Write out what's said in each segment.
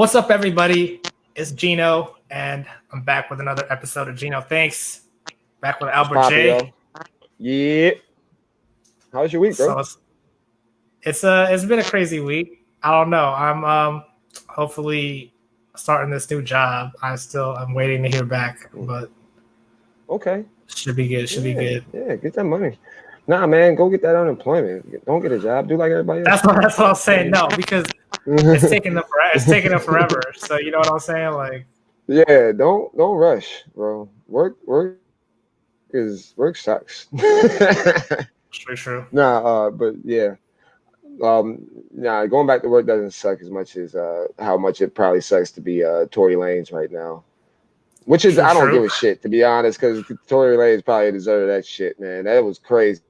What's up, everybody? It's Gino, and I'm back with another episode of Gino Thanks. Back with Albert J. Yeah. How's your week, bro? So it's been a crazy week. I don't know. I'm hopefully starting this new job. I'm waiting to hear back, but okay, should be good. Should be good. Yeah, get that money. Nah, man, go get that unemployment. Don't get a job. Do like everybody else. That's what I'm saying. No, because it's taking them forever. It's taking them forever. So you know what I'm saying? Like, yeah, don't rush, bro. Work sucks. True. But yeah. Going back to work doesn't suck as much as how much it probably sucks to be Tory Lanez right now. Which is, I don't give a shit, to be honest, because Tory Lanez probably deserved that shit, man. That was crazy.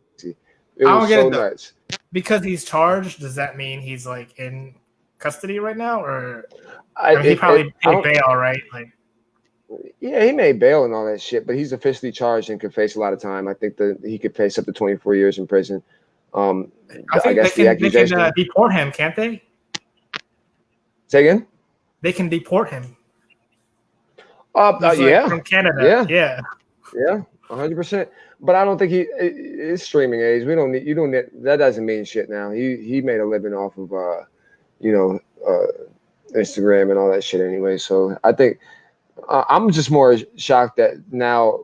It was so nuts. Because he's charged, does that mean he's like in custody right now, or he probably paid bail, right? Like, yeah, he made bail and all that shit, but he's officially charged and could face a lot of time. I think that he could face up to 24 years in prison. I guess they can deport him, can't they? Say again? They can deport him. Yeah, from Canada. Yeah, 100%. But I don't think it's streaming age. That doesn't mean shit now. He made a living off of Instagram and all that shit anyway. So I think I'm just more shocked that now,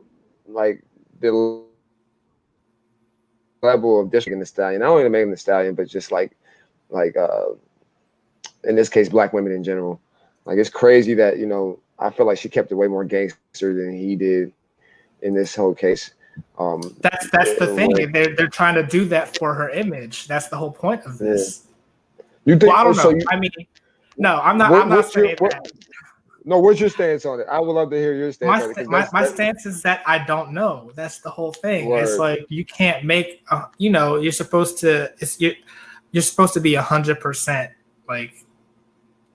like, the level of disrespect in the stallion, not only Megan Thee Stallion, but just like in this case, black women in general. Like, it's crazy that, I feel like she kept it way more gangster than he did in this whole case. That's the thing. They're trying to do that for her image. That's the whole point of this. You think? Well, I don't know. No, I'm not saying that. No, what's your stance on it? I would love to hear your stance on it. My stance is that I don't know. That's the whole thing. Word. It's like you can't make. You're supposed to. You're supposed to be 100% like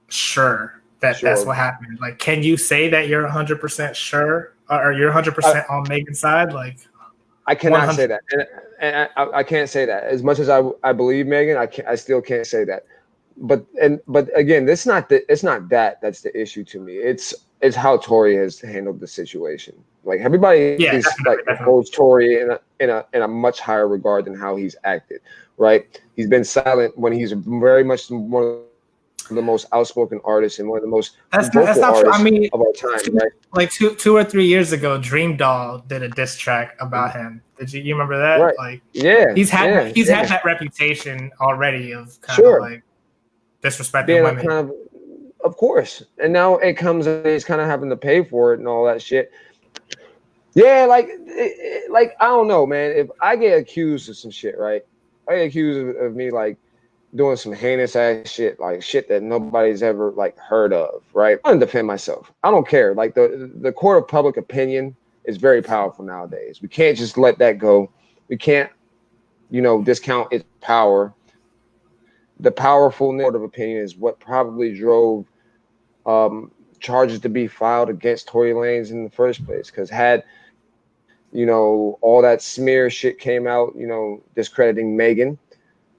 sure that that's what happened. Like, can you say that you're 100% sure, or you're 100% on Megan's side? Like, I cannot say that, and I can't say that. As much as I believe Megan, I still can't say that. But again, it's not that that's the issue to me. It's how Tory has handled the situation. Like, everybody holds Tory in a much higher regard than how he's acted. Right? He's been silent when he's very much one of the most outspoken artists and one of the most vocal artists of our time. Right? Like two or 3 years ago, Dream Doll did a diss track about him. Did you remember that? Right. Like, he's had that reputation already of kind of like disrespecting women. Of course. And now it comes and he's kind of having to pay for it and all that shit. Yeah, like I don't know, man. If I get accused of some shit, right? I get accused of me like doing some heinous ass shit, like shit that nobody's ever like heard of, right? I'm gonna defend myself. I don't care. Like, the court of public opinion is very powerful nowadays. We can't just let that go. We can't, discount its power. The powerful court of opinion is what probably drove charges to be filed against Tory Lanez in the first place. Because had, all that smear shit came out, discrediting Megan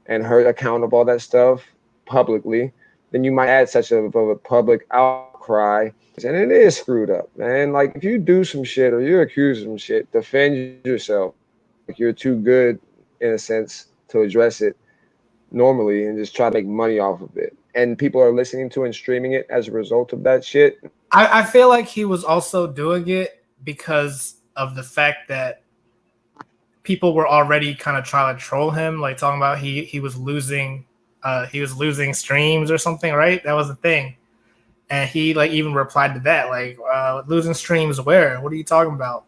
and her account of all that stuff publicly, then you might add such a public outcry. And it is screwed up, man. Like, if you do some shit or you're accused of some shit, defend yourself. Like, you're too good, in a sense, to address it normally and just try to make money off of it. And people are listening to and streaming it as a result of that shit. I feel like he was also doing it because of the fact that people were already kind of trying to troll him, like talking about he was losing streams or something, right? That was the thing. And he like even replied to that, like, losing streams where? What are you talking about?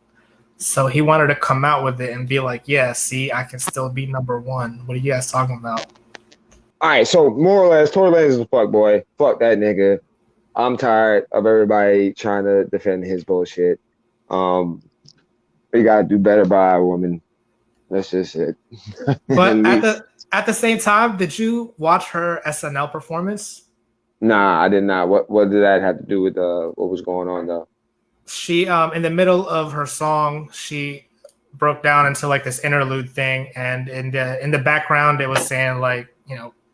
So he wanted to come out with it and be like, yeah, see, I can still be number one. What are you guys talking about? All right, so more or less, Tory Lanez is a fuck boy. Fuck that nigga. I'm tired of everybody trying to defend his bullshit. We gotta do better by our woman. That's just it. But at the same time, did you watch her SNL performance? Nah, I did not. What did that have to do with what was going on though? She in the middle of her song, she broke down into like this interlude thing, and in the background it was saying like,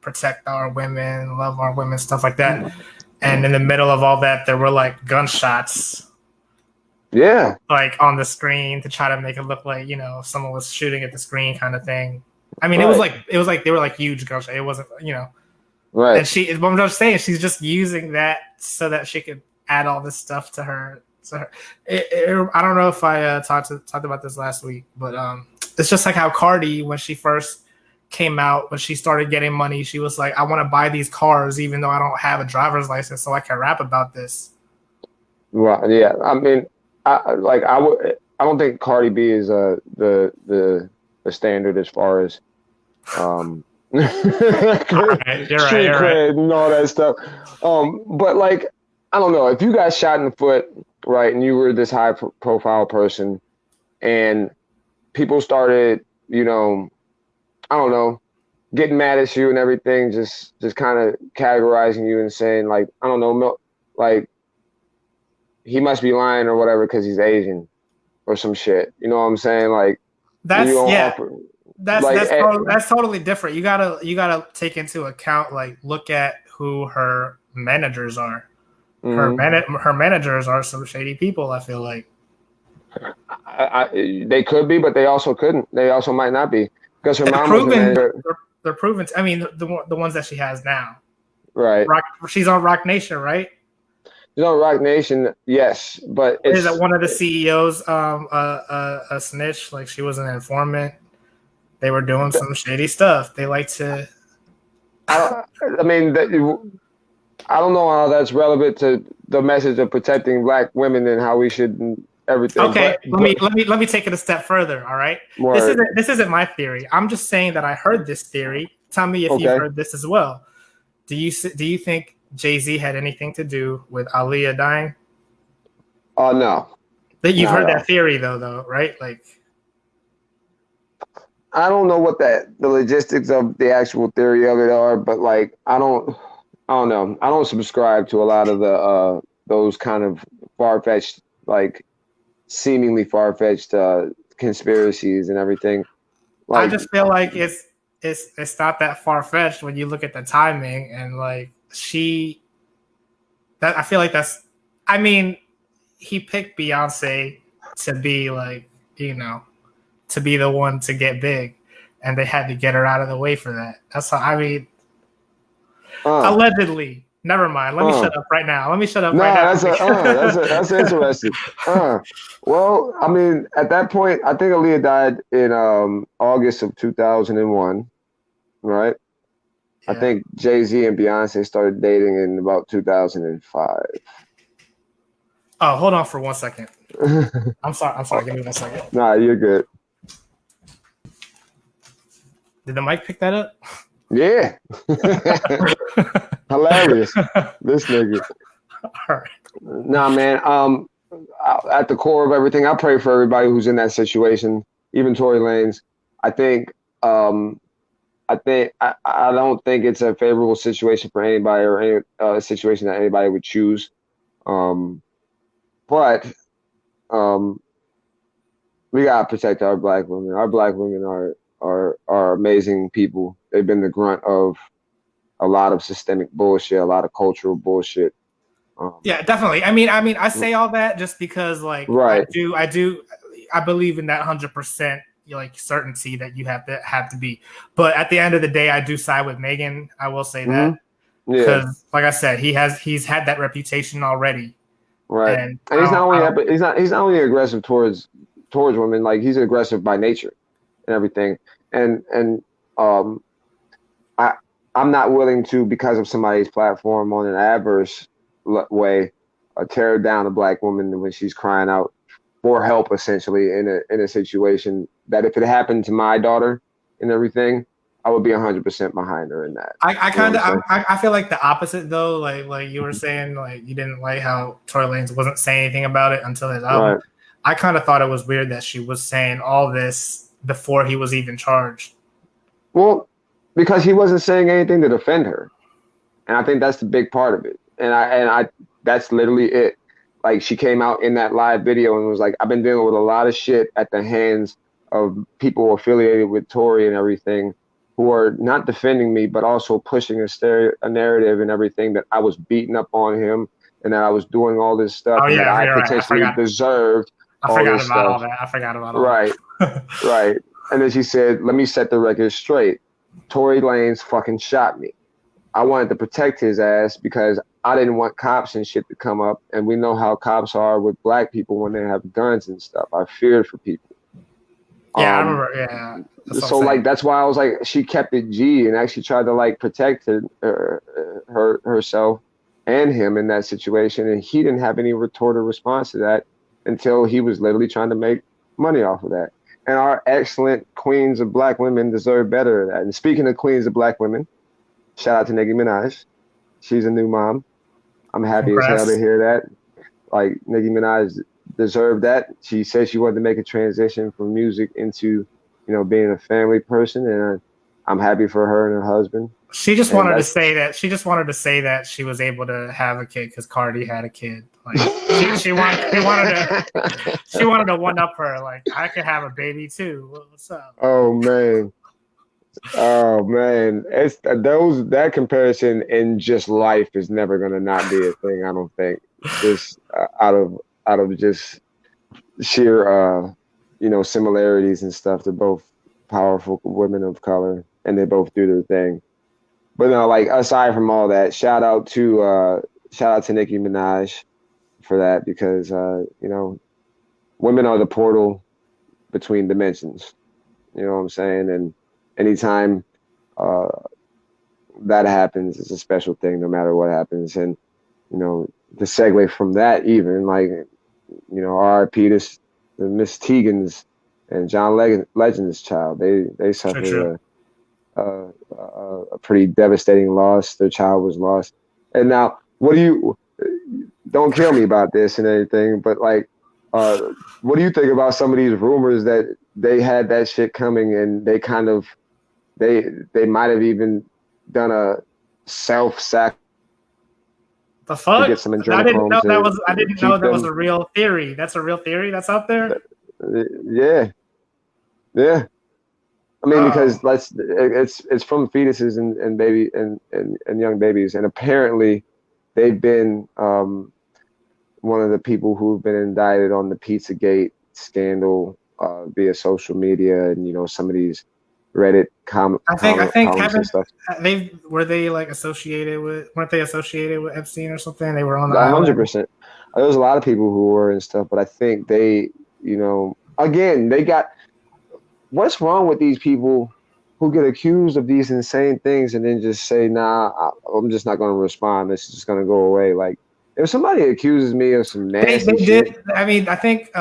protect our women, love our women, stuff like that. And in the middle of all that, there were like gunshots, Yeah, like on the screen to try to make it look like, you know, someone was shooting at the screen kind of thing. I mean, right, it was like they were like huge gunshots. It wasn't, you know. right. And what I'm just saying, she's just using that so that she could add all this stuff to her. I don't know if I talked about this last week, but it's just like how Cardi, when she first came out, when she started getting money, she was like, I want to buy these cars even though I don't have a driver's license, so I can rap about this. Well, yeah. I mean, I don't think Cardi B is the standard as far as street You're right. cred and all that stuff. But like, I don't know, if you got shot in the foot, right, and you were this high profile person, and people started, you know, I don't know, getting mad at you and everything, just kind of categorizing you and saying like, I don't know, like he must be lying or whatever because he's Asian or some shit. You know what I'm saying? Like, you That's don't yeah. offer like That's totally different. You gotta take into account, like, look at who her managers are. Her managers are some shady people, I feel like. they could be, but they also couldn't. They also might not be because her mom was a manager. They're proven. I mean, the ones that she has now. Right. She's on Rock Nation, right? You know, Rock Nation, yes, but Is that one of the CEOs a snitch? Like, she was an informant. They were doing some shady stuff. They like to. I mean, I don't know how that's relevant to the message of protecting Black women and how we should everything. Okay, let me take it a step further. All right, this isn't my theory. I'm just saying that I heard this theory. Tell me if you've heard this as well. Do you think Jay-Z had anything to do with Aaliyah dying? Oh no. That you've heard that theory though, right? Like, I don't know what the logistics of the actual theory of it are, but like I don't know. I don't subscribe to a lot of the those kind of far-fetched, like seemingly far-fetched conspiracies and everything. Like, I just feel like it's not that far-fetched when you look at the timing and like I feel like that's, I mean, he picked Beyonce to be like, you know, to be the one to get big, and they had to get her out of the way for that. That's how, I mean, allegedly. Never mind. Let me shut up right now. That's interesting. Well, I mean, at that point, I think Aaliyah died in August of 2001, right? Yeah. I think Jay-Z and Beyonce started dating in about 2005. Oh, hold on for 1 second. I'm sorry. Give me 1 second. Nah, you're good. Did the mic pick that up? Yeah. Hilarious. This nigga. All right. Nah, man. At the core of everything, I pray for everybody who's in that situation, even Tory Lanez. I don't think it's a favorable situation for anybody or any situation that anybody would choose. But we gotta protect our Black women. Our Black women are amazing people. They've been the grunt of a lot of systemic bullshit, a lot of cultural bullshit. Yeah, definitely. I mean, I say all that just because, like, right. I believe in that 100%, like, certainty that you have to be. But at the end of the day, I do side with Megan. I will say that because, like I said, he's had that reputation already. Right, and he's not only aggressive towards women, like he's aggressive by nature and everything. And I'm not willing to, because of somebody's platform on an adverse way, tear down a Black woman when she's crying out for help, essentially in a situation that if it happened to my daughter and everything, I would be 100% behind her in that. I feel like the opposite though. Like you were saying, like you didn't like how Tory Lanez wasn't saying anything about it until his album. Right. I kind of thought it was weird that she was saying all this before he was even charged. Well, because he wasn't saying anything to defend her, and I think that's the big part of it. And I that's literally it. Like, she came out in that live video and was like, I've been dealing with a lot of shit at the hands of people affiliated with Tory and everything. who are not defending me, but also pushing a narrative and everything that I was beating up on him and that I was doing all this stuff Oh and that yeah, I you're right. potentially deserved I all forgot this about all stuff. that. I forgot about all Right, that. right. And then she said, let me set the record straight. Tory Lanez fucking shot me. I wanted to protect his ass because I didn't want cops and shit to come up. And we know how cops are with black people when they have guns and stuff. I feared for people. Yeah, I remember. Yeah, that's what I'm So like saying. that's why I was like she kept it G and actually tried to like protect herself and him in that situation, and he didn't have any retort or response to that until he was literally trying to make money off of that. And our excellent queens of black women deserve better of that. And speaking of queens of black women, shout out to Nicki Minaj. She's a new mom. I'm happy as hell to Congrats. hear that. Like Nicki Minaj deserved that. She said she wanted to make a transition from music into, being a family person, and I'm happy for her and her husband. She just And wanted to that's say that she was able to have a kid because Cardi had a kid. Like she wanted to one up her. Like I could have a baby too. What's up? oh man, oh man, it's that comparison in just life is never gonna not be a thing. I don't think just out of just sheer similarities and stuff. They're both powerful women of color, and they both do their thing. But no, like aside from all that, shout out to Nicki Minaj for that because women are the portal between dimensions. You know what I'm saying? And anytime uh, that happens, it's a special thing, no matter what happens. And the segue from that, even like R.I.P. this Miss Tegan's and John Legend's child. They True, true. suffered a pretty devastating loss. Their child was lost. And now, what do you? Don't kill me about this and anything, but like, what do you think about some of these rumors that they had that shit coming and they kind of they might have even done a self-sac The to fuck? get some I didn't adrenochrome know that to was. I didn't know keep that was them. a real theory. That's a real theory that's out there. Yeah, yeah. I mean, because Oh, it's from fetuses and baby and young babies, and apparently they've been one of the people who've been indicted on the Pizzagate scandal via social media and some of these Reddit I think columns and haven't stuff. they were they like associated with weren't they associated with Epstein or something? They were on the island. 100%. There's a lot of people who were and stuff, but I think they, again, they got what's wrong with these people who get accused of these insane things and then just say, nah, I'm just not going to respond. This is just going to go away. Like, if somebody accuses me of some They nasty shit, did. I mean, I think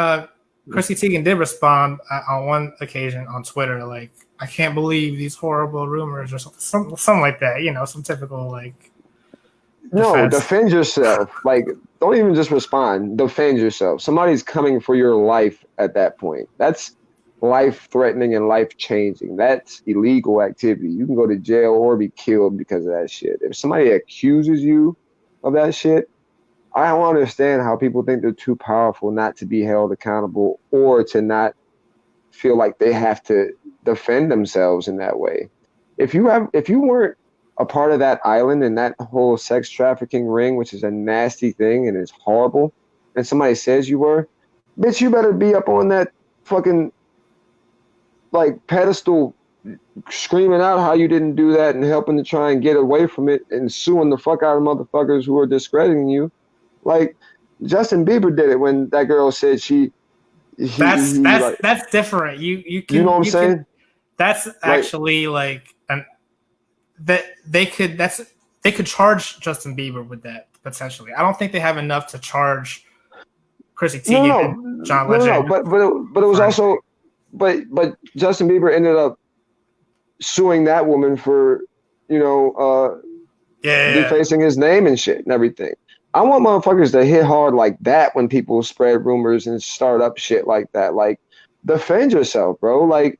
Chrissy Teigen did respond on one occasion on Twitter, like, "I can't believe these horrible rumors" or something like that. Some typical like no, defense. defend yourself. Like, don't even just respond. Defend yourself. Somebody's coming for your life at that point. That's life threatening and life changing. That's illegal activity. You can go to jail or be killed because of that shit. If somebody accuses you of that shit, I don't understand how people think they're too powerful not to be held accountable or to not feel like they have to defend themselves in that way. If you weren't a part of that island and that whole sex trafficking ring, which is a nasty thing and it's horrible, and somebody says you were, bitch, you better be up on that fucking like pedestal screaming out how you didn't do that and helping to try and get away from it and suing the fuck out of motherfuckers who are discrediting you. Like Justin Bieber did it when that girl said That's he that's like that's different. You you know can what I'm you can. saying? That's Like actually like an that they could charge Justin Bieber with that potentially. I don't think they have enough to charge Chrissy no Teigen no and John no no no Legend but it was for also anything. but Justin Bieber ended up suing that woman for you know Yeah. defacing his name and shit and everything. I want motherfuckers to hit hard like that when people spread rumors and start up shit like that. Like, defend yourself, bro. Like,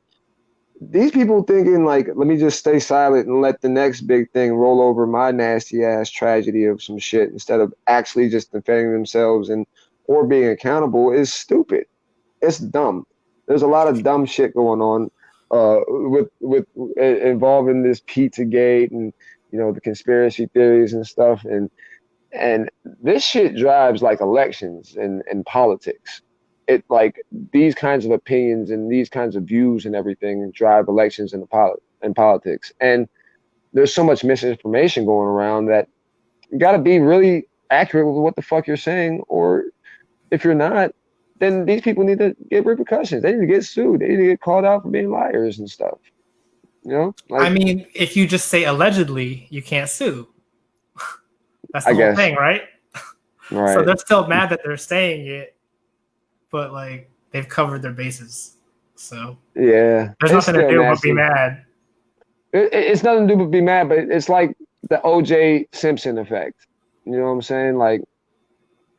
these people thinking like, let me just stay silent and let the next big thing roll over my nasty ass tragedy of some shit instead of actually just defending themselves and or being accountable is stupid. It's dumb. There's a lot of dumb shit going on with involving this Pizzagate and the conspiracy theories and stuff, and this shit drives like elections and politics. It like these kinds of opinions and these kinds of views and everything drive elections and politics. And there's so much misinformation going around that you got to be really accurate with what the fuck you're saying, or if you're not, then these people need to get repercussions. They need to get sued. They need to get called out for being liars and stuff. I mean, if you just say allegedly, you can't sue. That's the whole thing, right? Right. So they're still mad that they're saying it, but like they've covered their bases. So yeah, there's nothing to do but be mad. It's nothing to do but be mad, but it's like the O.J. Simpson effect. You know what I'm saying? Like,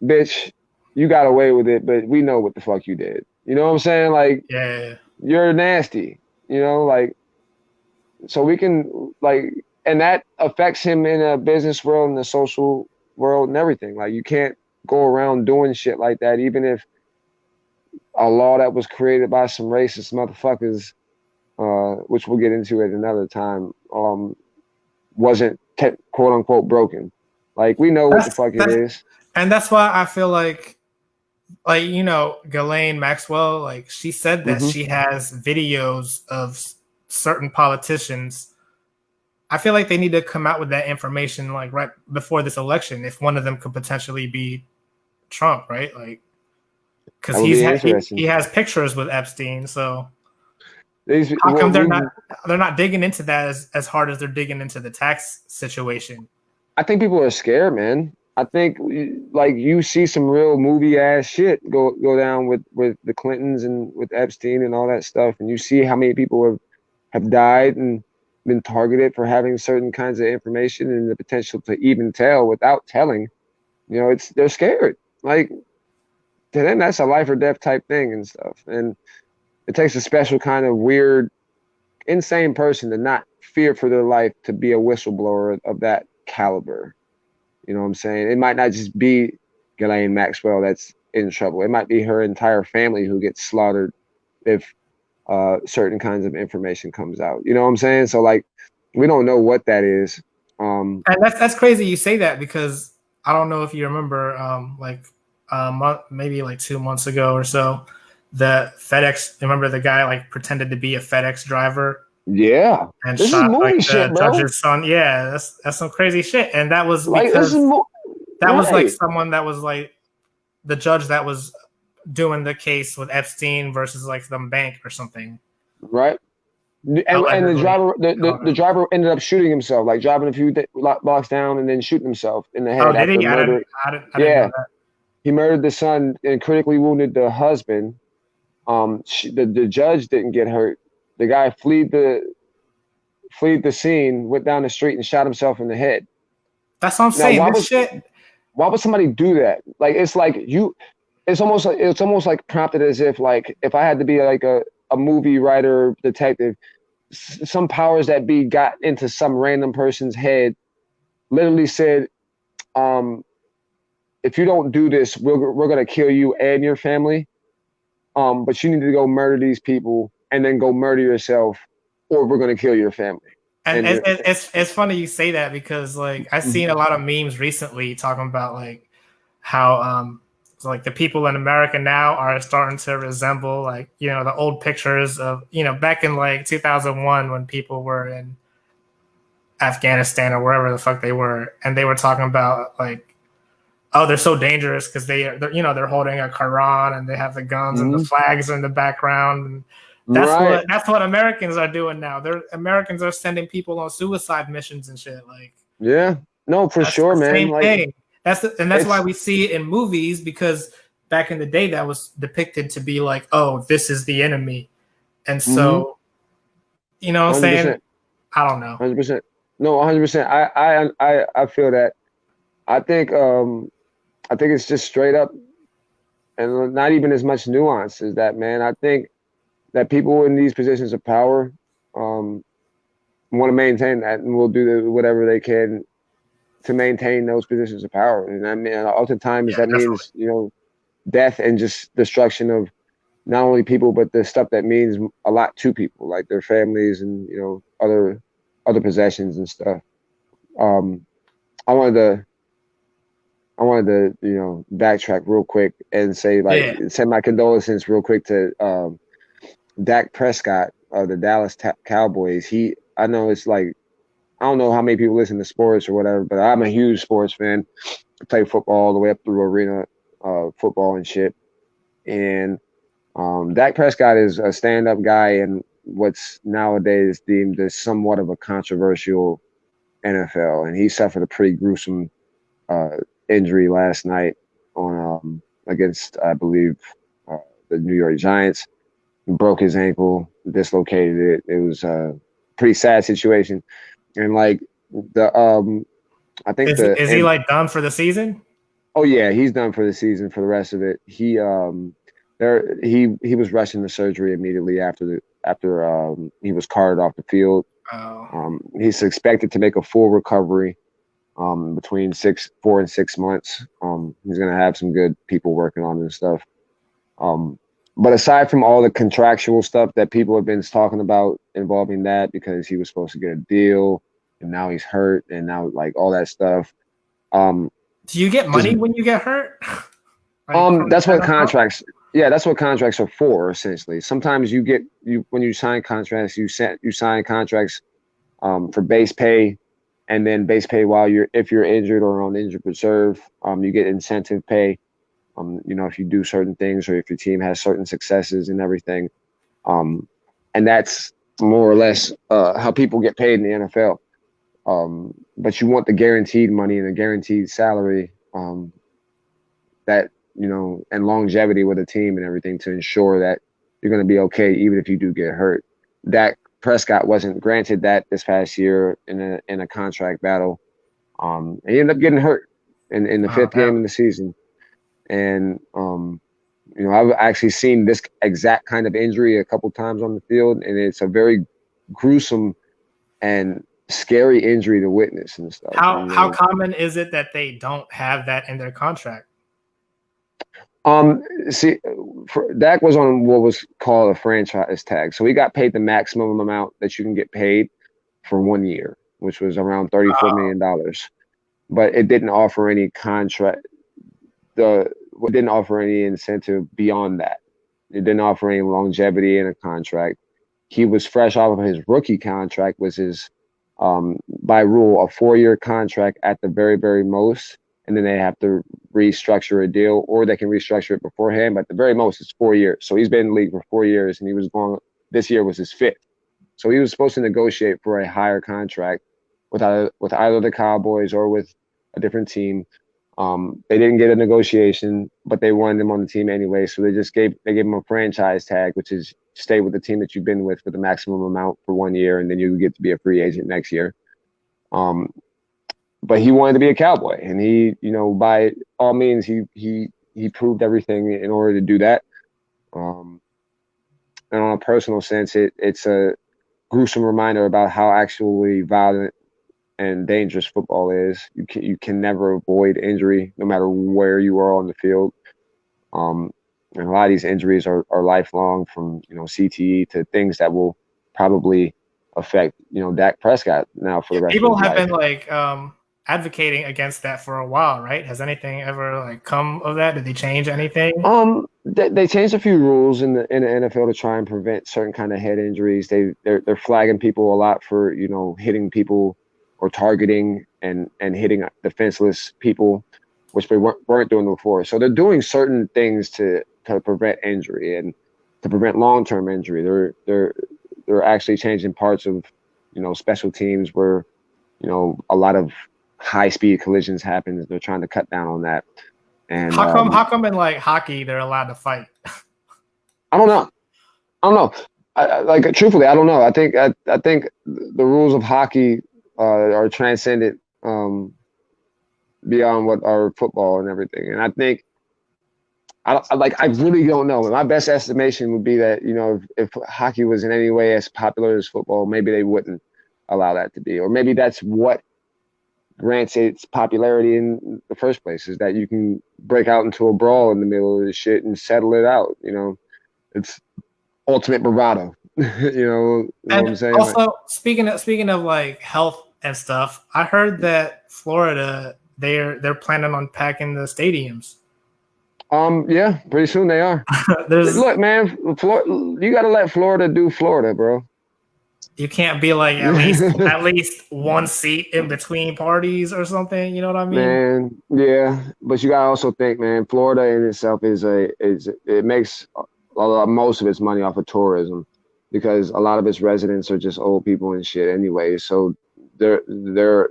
bitch, you got away with it, but we know what the fuck you did. You know what I'm saying? Like, yeah, you're nasty. Like, so we can and that affects him in a business world and the social world and everything. Like, you can't go around doing shit like that, even if a law that was created by some racist motherfuckers, which we'll get into at another time, wasn't quote unquote broken. Like, we know what the fuck it is. And that's why I feel like Ghislaine Maxwell, like, she said that she has videos of certain politicians. I feel like they need to come out with that information like right before this election, if one of them could potentially be Trump, right? Like, because he has pictures with Epstein, so how come they're not digging into that as hard as they're digging into the tax situation? I think people are scared, man. I think like you see some real movie ass shit go down with the Clintons and with Epstein and all that stuff, and you see how many people have died and been targeted for having certain kinds of information and the potential to even tell without telling. They're scared. Like, to them, that's a life or death type thing and stuff. And it takes a special kind of weird, insane person to not fear for their life to be a whistleblower of that caliber. You know what I'm saying? It might not just be Ghislaine Maxwell that's in trouble. It might be her entire family who gets slaughtered if certain kinds of information comes out. You know what I'm saying? So like, we don't know what that is. And that's crazy you say that, because I don't know if you remember, maybe like 2 months ago or so, the FedEx. Remember the guy like pretended to be a FedEx driver? Yeah, and this shot is movie like shit, the bro. judge's son. Yeah, that's some crazy shit. And that was like, because that was like right. someone that was like the judge that was doing the case with Epstein versus like some bank or something. Right. And the driver ended up shooting himself, like driving a few blocks down and then shooting himself in the head. Oh, did he? I didn't know that. He murdered the son and critically wounded the husband. The judge didn't get hurt. The guy fled the scene, went down the street and shot himself in the head. That's what I'm saying. Why would somebody do that? Like, it's like it's almost like prompted as if like, if I had to be like a movie writer, detective, some powers that be got into some random person's head, literally said, if you don't do this, we're gonna kill you and your family. But you need to go murder these people and then go murder yourself, or we're gonna kill your family. And it's funny you say that, because like I've seen a lot of memes recently talking about like how like the people in America now are starting to resemble like the old pictures of back in like 2001 when people were in Afghanistan or wherever the fuck they were, and they were talking about like, oh, they're so dangerous because they're holding a Quran and they have the guns and the flags in the background. And that's what Americans are doing now. Americans are sending people on suicide missions and shit. Like, yeah, no, for sure, man. Same thing. That's why we see it in movies, because back in the day that was depicted to be like, oh, this is the enemy, and so you know what I'm saying? I don't know. 100%. No, 100%. I feel that. I think it's just straight up, and not even as much nuance as that, man. I think that people in these positions of power want to maintain that, and will do whatever they can to maintain those positions of power. And I mean, oftentimes that means death and just destruction of not only people, but the stuff that means a lot to people, like their families and other possessions and stuff. Um, I wanted to backtrack real quick and say like Yeah, send my condolences real quick to Dak Prescott of the Cowboys. I know it's like I don't know how many people listen to sports or whatever, but I'm a huge sports fan. I play football all the way up through arena football and shit. And Dak Prescott is a stand-up guy in what's nowadays deemed as somewhat of a controversial NFL, and he suffered a pretty gruesome uh, injury last night on against, I believe, the New York Giants. He broke his ankle, dislocated it. It was a pretty sad situation, and like the I think the is he and like done for the season? oh yeah, he's done for the season for the rest of it. He was rushing the surgery immediately after he was carted off the field. Oh, He's expected to make a full recovery between 4 and 6 months. He's gonna have some good people working on this stuff. Um, but aside from all the contractual stuff that people have been talking about involving that, because he was supposed to get a deal and now he's hurt and now like all that stuff. Um, do you get just money when you get hurt? Like from That's the what NFL? contracts. Yeah, that's what contracts are for, essentially. Sometimes you when you sign contracts, you sign contracts for base pay, and then base pay while if you're injured or on injured reserve, you get incentive pay. If you do certain things or if your team has certain successes and everything, um, and that's more or less how people get paid in the NFL. But you want the guaranteed money and the guaranteed salary. That and longevity with a team and everything to ensure that you're going to be okay even if you do get hurt. Dak Prescott wasn't granted that this past year in a contract battle. He ended up getting hurt in the Oh, fifth game of the season, and I've actually seen this exact kind of injury a couple times on the field, and it's a very gruesome and scary injury to witness and stuff. And, how common is it that they don't have that in their contract? See, Dak was on what was called a franchise tag, so he got paid the maximum amount that you can get paid for 1 year, which was around $34 million. But it didn't offer any contract. It didn't offer any incentive beyond that. It didn't offer any longevity in a contract. He was fresh off of his rookie contract, which is by rule a 4-year contract at the very, very most, and then they have to restructure a deal, or they can restructure it beforehand. But at the very most, it's 4 years. So he's been in the league for 4 years, and he was going. This year was his fifth. So he was supposed to negotiate for a higher contract with either the Cowboys or with a different team. They didn't get a negotiation, but they wanted him on the team anyway. So they gave him a franchise tag, which is stay with the team that you've been with for the maximum amount for 1 year, and then you get to be a free agent next year. Um, but he wanted to be a Cowboy, and he, by all means, he proved everything in order to do that. And on a personal sense, it's a gruesome reminder about how actually violent and dangerous football is. You can never avoid injury, no matter where you are on the field. And a lot of these injuries are lifelong, from CTE to things that will probably affect Dak Prescott now for the rest of People his have life. been like advocating against that for a while, right? Has anything ever like come of that? Did they change anything? They changed a few rules in the NFL to try and prevent certain kind of head injuries. They're flagging people a lot for hitting people or targeting and hitting defenseless people, which they weren't doing before. So they're doing certain things to prevent injury and to prevent long-term injury. They're actually changing parts of special teams where a lot of high-speed collisions happen. They're trying to cut down on that. And How come? How come in like hockey they're allowed to fight? I don't know. I don't know. Like truthfully, I don't know. I think the rules of hockey are transcended beyond what are football and everything. And I think I really don't know. My best estimation would be that if hockey was in any way as popular as football, maybe they wouldn't allow that to be, or maybe that's what grants its popularity in the first place, is that you can break out into a brawl in the middle of the shit and settle it out. It's ultimate bravado. You know what I'm And saying? Like, also, speaking of like health and stuff, I heard that Florida they're planning on packing the stadiums. yeah, pretty soon they are. There's Look, man, you got to let Florida do Florida, bro. you can't be like at least one seat in between parties or something. You know what I mean? Man, yeah, but you gotta also think, man, Florida in itself is it makes most of its money off of tourism because a lot of its residents are just old people and shit anyway. So their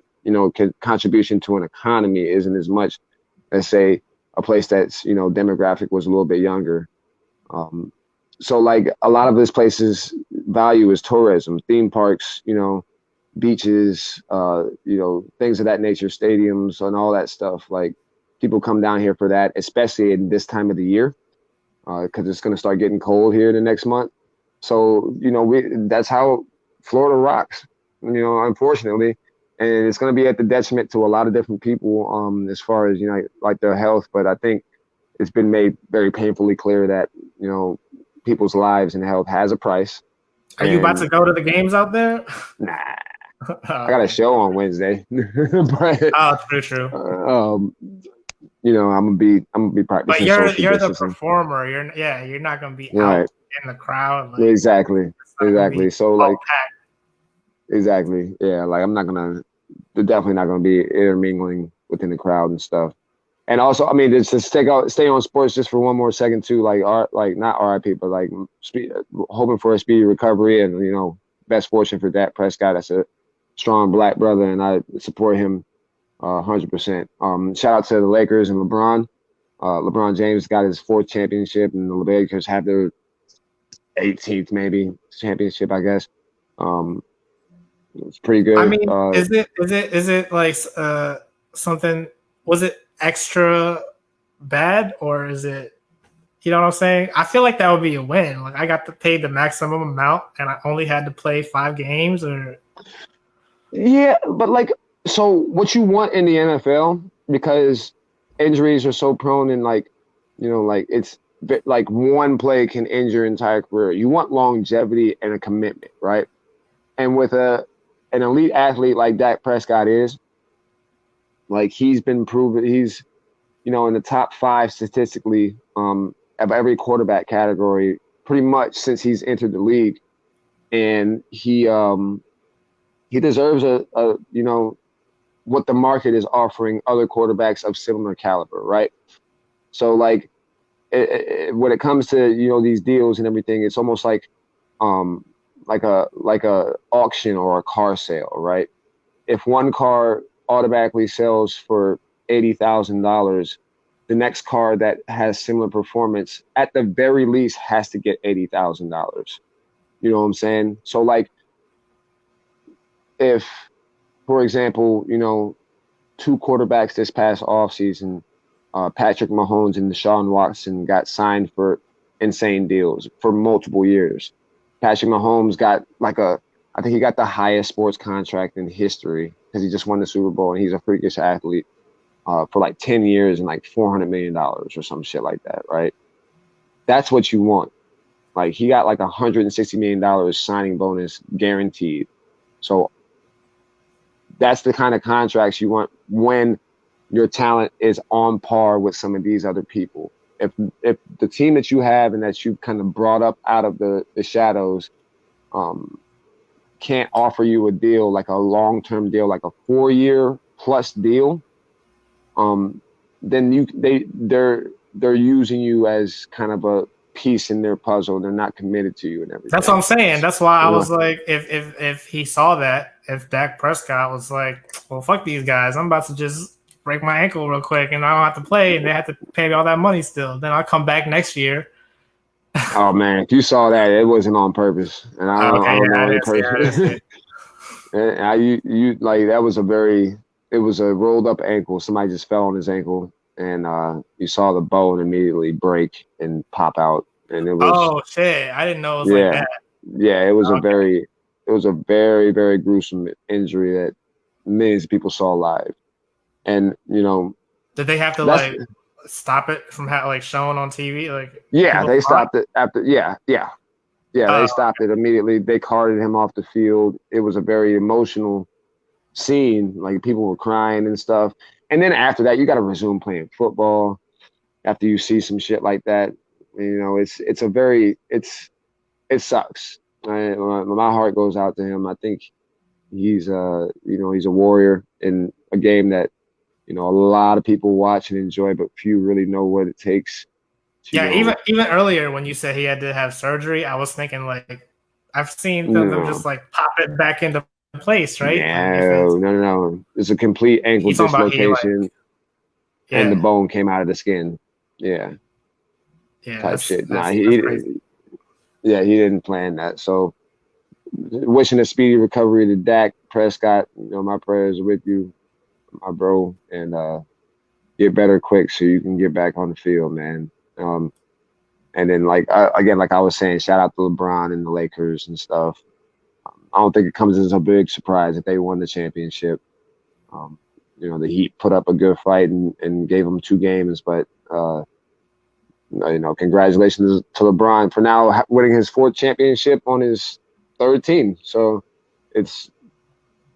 contribution to an economy isn't as much as say a place that's demographic was a little bit younger. Um, so like a lot of this place's value is tourism, theme parks, beaches, things of that nature, stadiums, and all that stuff. Like people come down here for that, especially in this time of the year, because it's going to start getting cold here the next month. So that's how Florida rocks. Unfortunately, and it's going to be at the detriment to a lot of different people, as far as like their health. But I think it's been made very painfully clear that people's lives and health has a price. Are you about to And go to the games out there? nah, I got a Okay. show on Wednesday, but Oh, true, true. I'm gonna be But practicing you're social you're the distancing. performer. You're not gonna be out Right. in the crowd. Like Exactly. it's not gonna be Exactly. So all like exactly. Yeah, like they're definitely not gonna be intermingling within the crowd and stuff. And also, I mean, just stay on sports just for one more second too. Like not RIP, but like hoping for a speedy recovery and best fortune for Dak Prescott. That's a strong black brother, and I support him 100%. Shout out to the Lakers and LeBron. LeBron James got his fourth championship, and the Lakers have their 18th maybe championship, I guess. It's pretty I good. mean, is it like something? Was it extra bad or is it? You know what I'm saying? I feel like that would be a win. Like I got to pay the maximum amount and I only had to play 5 games. Or Yeah, but like, so what you want in the NFL, because injuries are so prone and like, like like one play can end your entire career. You want longevity and a commitment, right? And with an elite athlete like Dak Prescott is, like he's been proven he's, in the top five statistically, of every quarterback category pretty much since he's entered the league. And he deserves a what the market is offering other quarterbacks of similar caliber, right? So like when it comes to these deals and everything, it's almost um like a auction or a car sale, right? If one car automatically sells for $80,000, the next car that has similar performance at the very least has to get $80,000. You know what I'm saying? So like if, for example, two quarterbacks this past offseason, Patrick Mahomes and Deshaun Watson got signed for insane deals for multiple years. Patrick Mahomes got I think he got the highest sports contract in history because he just won the Super Bowl and he's a freakish athlete for like 10 years and like $400 million or some shit like that, right? That's what you want. Like he got like $160 million signing bonus guaranteed. So that's the kind of contracts you want when your talent is on par with some of these other people. If the team that you have and that you kind of brought up out of the shadows can't offer you a deal like a long-term deal, like a 4-year plus deal, then they're using you as kind of a piece in their puzzle. They're not committed to you and that's what everything. I'm saying. That's why I Yeah. was like, if he saw that, if Dak Prescott was like, well, fuck these guys, I'm about to just break my ankle real quick and I don't have to play and they have to pay me all that money still. Then I'll come back next year. Oh man, if you saw that, it wasn't on purpose, and I Okay, don't yeah, know I any didn't see it. I didn't see person. it. And you like that was it was a rolled up ankle. Somebody just fell on his ankle, and you saw the bone immediately break and pop out, and it was Oh shit! I didn't know it was like yeah, that. yeah, Okay. it was a very very gruesome injury that millions of people saw live, and Did they have to that's like? stop it from showing on TV? Like Yeah, people they saw it? stopped it after. Yeah, they Oh, stopped it immediately. They carted him off the field. It was a very emotional scene. Like people were crying and stuff. And then after that, you got to resume playing football. After you see some shit like that, you know, it sucks. My heart goes out to him. I think he's he's a warrior in a game that a lot of people watch and enjoy, but few really know what it takes to yeah. Even earlier when you said he had to have surgery, I was thinking like I've seen them just like pop it back into place, right? Like if it's No. It's a complete ankle he's talking about he like dislocation and the yeah bone came out of the skin. Yeah, yeah type shit. Nah, that's crazy. he didn't plan that. So wishing a speedy recovery to Dak Prescott. My prayers are with you, my bro, and get better quick so you can get back on the field, man. And then like I was saying, shout out to LeBron and the Lakers and stuff. I don't think it comes as a big surprise that they won the championship. Um, the Heat put up a good fight and gave them 2 games, but congratulations to LeBron for now winning his 4th championship on his 3rd team. So it's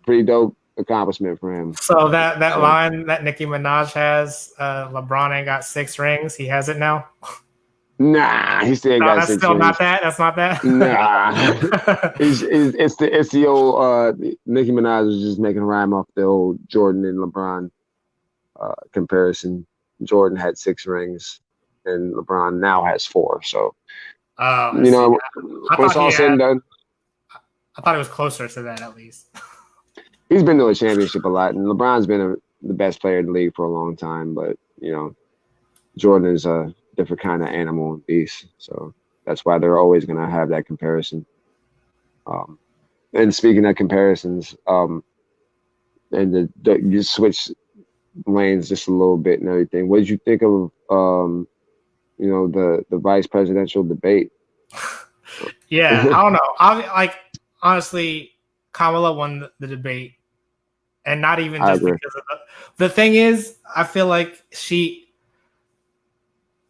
pretty dope accomplishment for him. So that line that Nicki Minaj has, LeBron ain't got 6 rings. He has it now. Nah, he still got that's 6 still rings. not that. That's not that. Nah, it's the old Nicki Minaj was just making a rhyme off the old Jordan and LeBron comparison. Jordan had 6 rings, and LeBron now has 4. So when it's all said and done, I thought it was closer to that at least. He's been to a championship a lot, and LeBron's been the best player in the league for a long time. But Jordan is a different kind of animal and beast, so that's why they're always going to have that comparison. And speaking of comparisons, and you switch lanes just a little bit and everything. What did you think of the vice presidential debate? Yeah, I don't know. Honestly, Kamala won the debate, and not even just because of the thing is, I feel like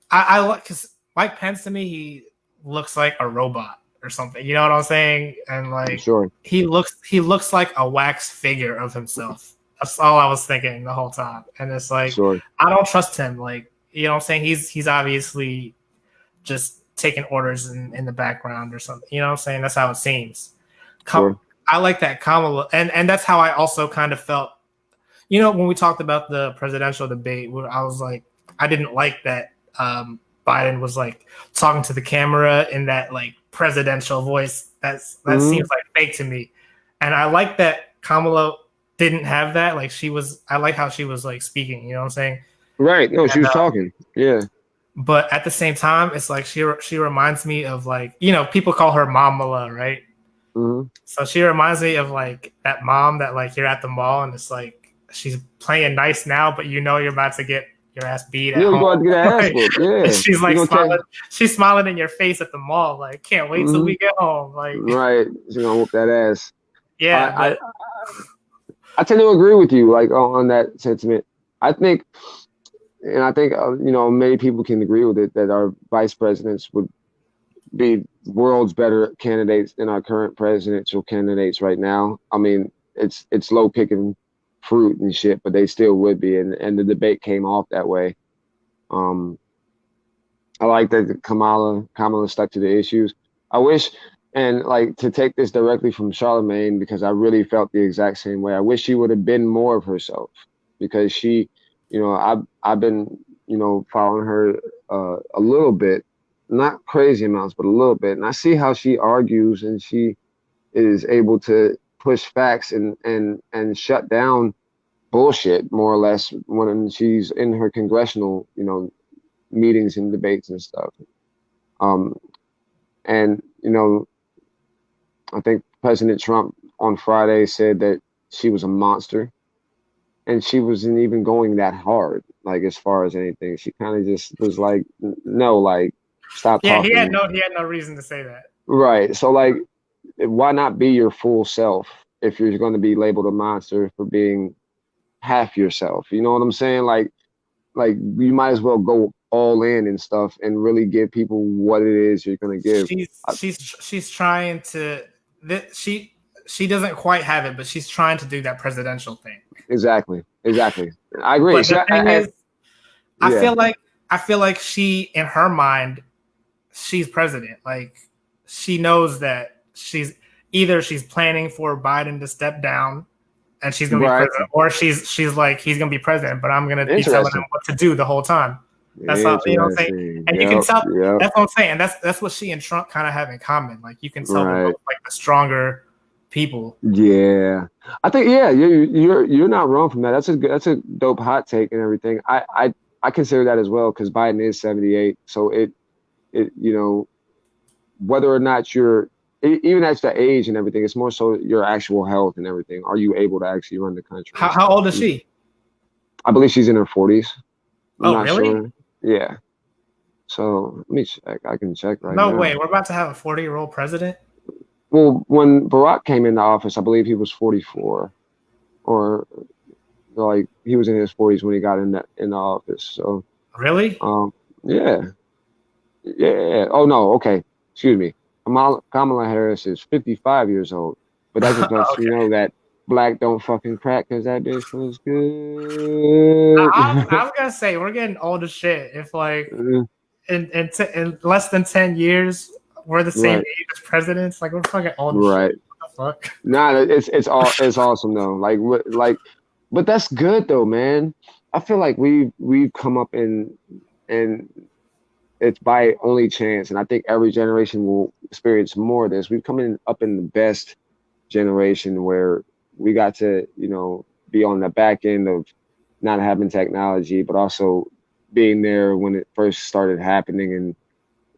I like because Mike Pence to me, he looks like a robot or something. You know what I'm saying? And like, sure, he looks like a wax figure of himself. That's all I was thinking the whole time. And it's like, sure. I don't trust him. Like, you know what I'm saying? He's obviously just taking orders in the background or something. You know what I'm saying? That's how it seems. Sure. I like that Kamala, and that's how I also kind of felt. When we talked about the presidential debate, where I was like, I didn't like that Biden was like talking to the camera in that like presidential voice. That seems like fake to me, and I like that Kamala didn't have that. Like I like how she was like speaking. You know what I'm saying? Right. No, she was talking. Yeah. But at the same time, it's like she reminds me of like people call her Mamala, right? Mm-hmm. So she reminds me of like that mom that like you're at the mall and it's like she's playing nice now, but you're about to get your ass beat at home. You're about to get ass whooped. Yeah. She's like smiling. She's smiling in your face at the mall, like can't wait till we get home. Like right, she's gonna whoop that ass. Yeah, I tend to agree with you, like on that sentiment. I think many people can agree with it that our vice presidents would be world's better candidates than our current presidential candidates right now. I mean, it's low picking fruit and shit, but they still would be, and the debate came off that way. I like that Kamala stuck to the issues. I wish, and like to take this directly from Charlemagne, because I really felt the exact same way. I wish she would have been more of herself, because she, I've been, following her a little bit, not crazy amounts, but a little bit. And I see how she argues and she is able to push facts and shut down bullshit more or less when she's in her congressional, meetings and debates and stuff. And, I think President Trump on Friday said that she was a monster, and she wasn't even going that hard, like as far as anything. She kind of just was like, no, like, stop talking. He had no reason to say that. Right. So like, why not be your full self if you're going to be labeled a monster for being half yourself? You know what I'm saying? Like like you might as well go all in and stuff and really give people what it is you're gonna give. She's trying to she doesn't quite have it, but she's trying to do that presidential thing. Exactly. I agree. But the thing is, yeah. I feel like she, in her mind, she's president. Like she knows that she's planning for Biden to step down and she's gonna be president, or she's like, he's gonna be president, but I'm gonna be telling him what to do the whole time. That's all, you know what I'm saying? And you can tell, that's what I'm saying. That's what she and Trump kind of have in common. Like you can tell they're both like the stronger people. Yeah, I think you're not wrong from that. That's a dope hot take and everything. I consider that as well because Biden is 78, so it you know, whether or not you're even at the age and everything, it's more so your actual health and everything. Are you able to actually run the country? How old is she? I believe she's in her 40s. I'm not really? Sure. Yeah. So let me check. I can check right now. No way. We're about to have a 40-year-old president. Well, when Barack came into office, I believe he was 44, or like he was in his 40s when he got in the office. So really? Yeah. Oh no. Okay. Excuse me. Kamala Harris is 55 years old, but that just lets you know that black don't fucking crack because that bitch was good. I was gonna say we're getting old as shit. If like in less than 10 years we're the same age as presidents, like we're fucking old as shit. What the fuck? Nah, it's awesome though. Like, but that's good though, man. I feel like we've come up and it's by only chance, and I think every generation will experience more of this. We've come up in the best generation where we got to, you know, be on the back end of not having technology, but also being there when it first started happening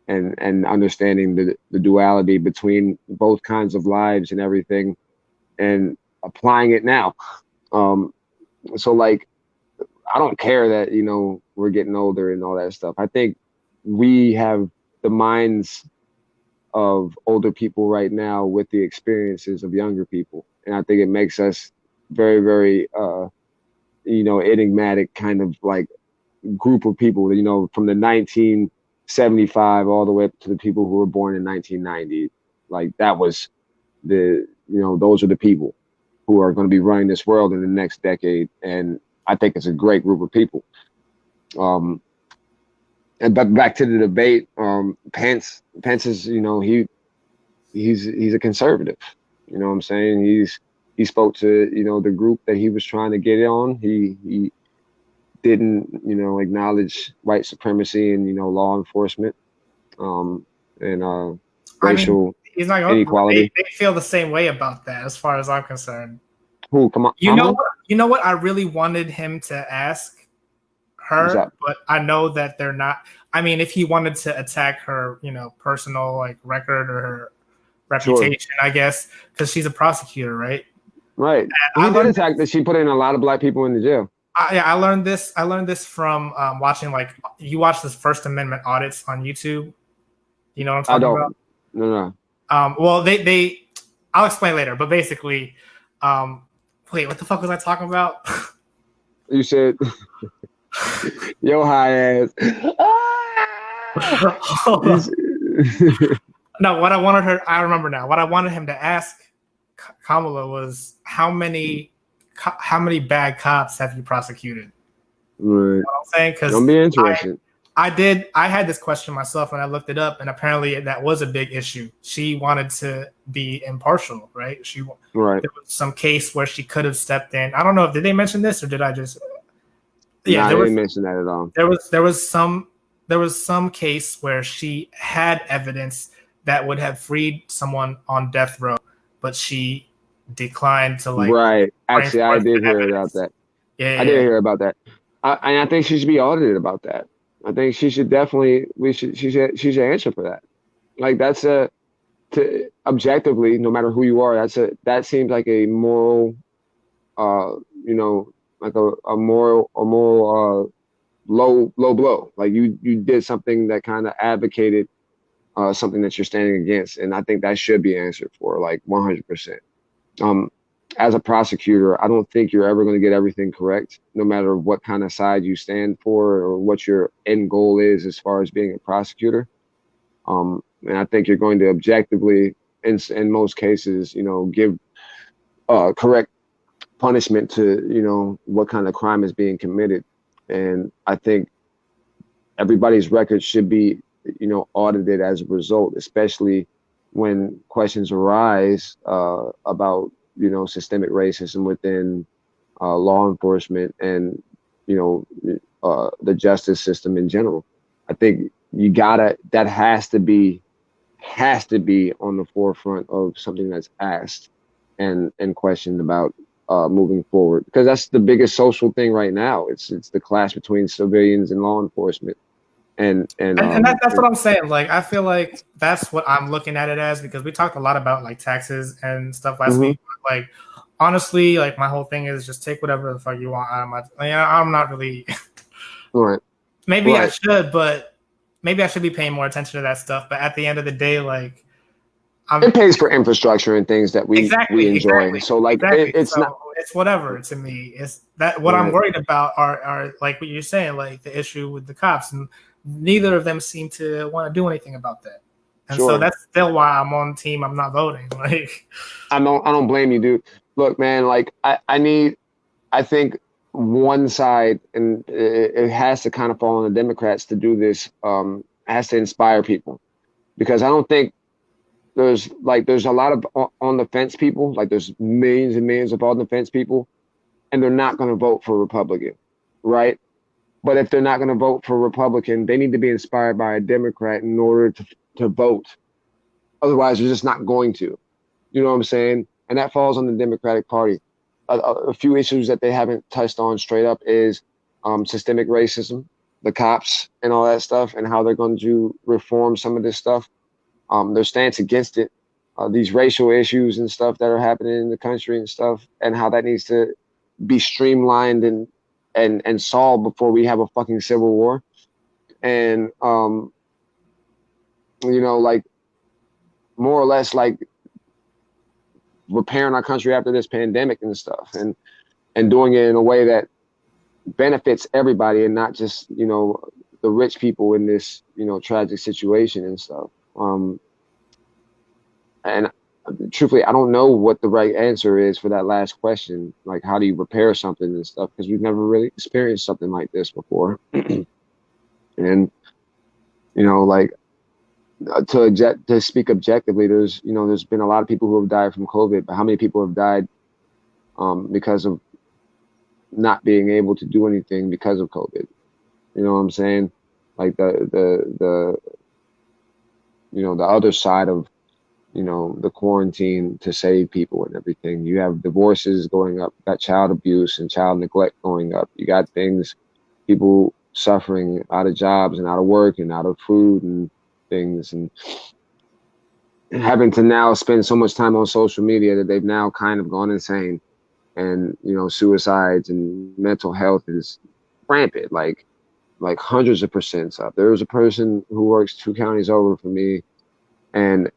and understanding the duality between both kinds of lives and everything and applying it now. So like, I don't care that, you know, we're getting older and all that stuff. I think we have the minds of older people right now with the experiences of younger people. And I think it makes us very, very, you know, enigmatic kind of like group of people, you know, from the 1975 all the way up to the people who were born in 1990. Like that was you know, those are the people who are going to be running this world in the next decade. And I think it's a great group of people. But back to the debate, Pence is, you know, he's a conservative. You know what I'm saying? He spoke to, you know, the group that he was trying to get on. He didn't, you know, acknowledge white supremacy and, you know, law enforcement, and racial inequality. They feel the same way about that, as far as I'm concerned. Who? Come on. You know what? I really wanted him to ask her, but I know that they're not. I mean, if he wanted to attack her, you know, personal like record or her reputation, I guess, because she's a prosecutor, right? Right. He did attack that she put in a lot of black people in the jail. I learned this. I learned this from watching, like, you watch this First Amendment audits on YouTube. You know what I'm talking about? No. Well, they I'll explain later, but basically, wait, what the fuck was I talking about? You said, yo, high ass. No, what I wanted her, I remember now. What I wanted him to ask Kamala was, how many bad cops have you prosecuted? Right. You know what I'm saying? Because I'm being interested. I had this question myself and I looked it up, and apparently that was a big issue. She wanted to be impartial, right? There was some case where she could have stepped in. I don't know, did they mention this or did I just? Yeah, they didn't mention that at all. There was some case where she had evidence that would have freed someone on death row, but she declined to like. Right. Actually, I did hear about that. Yeah, I did hear about that. And I think she should be audited about that. I think she should definitely. She should answer for that. Like that's objectively, no matter who you are, that seems like a moral, you know, like a moral low blow. Like you did something that kind of advocated something that you're standing against, and I think that should be answered for, like 100%. as a prosecutor, I don't think you're ever going to get everything correct, no matter what kind of side you stand for or what your end goal is as far as being a prosecutor. And I think you're going to objectively, in most cases, give correct punishment to, what kind of crime is being committed. And I think everybody's record should be, audited as a result, especially when questions arise about, systemic racism within law enforcement and, the justice system in general. I think that has to be on the forefront of something that's asked and questioned about moving forward, because that's the biggest social thing right now. It's the clash between civilians and law enforcement. And that's what I'm saying. Like, I feel like that's what I'm looking at it as, because we talked a lot about like taxes and stuff last week. Like, honestly, like my whole thing is just take whatever the fuck you want out of my. I'm not really. Right. Maybe I should, but maybe I should be paying more attention to that stuff. But at the end of the day, like, it pays for infrastructure and things that we enjoy. Exactly, so like it's not. It's whatever to me. It's that what I'm worried about are like what you're saying, like the issue with the cops, and neither of them seem to want to do anything about that. And so that's still why I'm on team. I'm not voting. Like, I don't blame you, dude. Look, man, like I think one side, and it has to kind of fall on the Democrats to do this, has to inspire people, because I don't think there's a lot of on the fence people, like there's millions and millions of on the fence people, and they're not going to vote for Republican, right? But if they're not going to vote for Republican, they need to be inspired by a Democrat in order to vote. Otherwise, they're just not going to. You know what I'm saying? And that falls on the Democratic Party. A few issues that they haven't touched on straight up is systemic racism, the cops, and all that stuff, and how they're going to reform some of this stuff. Their stance against it, these racial issues and stuff that are happening in the country and stuff, and how that needs to be streamlined and solved before we have a fucking civil war. And like more or less like repairing our country after this pandemic and stuff, and doing it in a way that benefits everybody and not just, the rich people in this, tragic situation and stuff. And truthfully, I don't know what the right answer is for that last question. Like, how do you repair something and stuff? Because we've never really experienced something like this before. And, like to speak objectively, there's been a lot of people who have died from COVID, but how many people have died because of not being able to do anything because of COVID? You know what I'm saying? Like the other side of, the quarantine to save people and everything. You have divorces going up, you got child abuse and child neglect going up. You got people suffering out of jobs and out of work and out of food and things, and having to now spend so much time on social media that they've now kind of gone insane. And, suicides and mental health is rampant, like hundreds of percent up. There was a person who works 2 counties over from me, and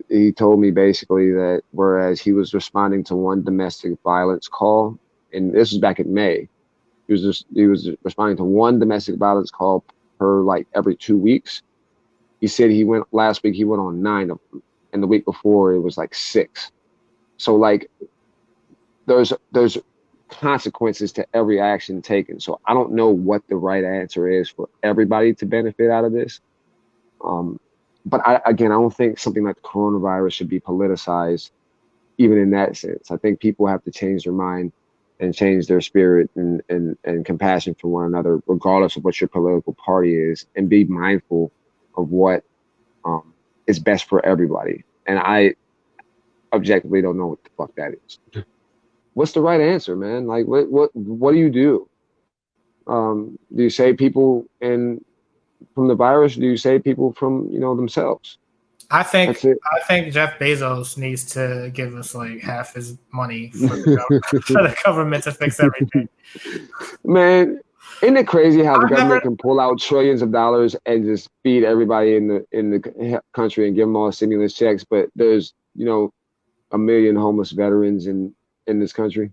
he told me basically that whereas he was responding to one domestic violence call, and this was back in May, he was responding to one domestic violence call per like every 2 weeks. He said last week he went on 9 of them, and the week before it was like 6. So like there's consequences to every action taken. So I don't know what the right answer is for everybody to benefit out of this. But I don't think something like the coronavirus should be politicized, even in that sense. I think people have to change their mind and change their spirit and compassion for one another, regardless of what your political party is, and be mindful of what is best for everybody. And I objectively don't know what the fuck that is. What's the right answer, man? Like, what do you do? Do you save people from the virus? Do you save people from themselves? I think Jeff Bezos needs to give us like half his money for the government to fix everything. Man, isn't it crazy how the government can pull out trillions of dollars and just feed everybody in the country and give them all stimulus checks, but there's 1 million homeless veterans and in this country.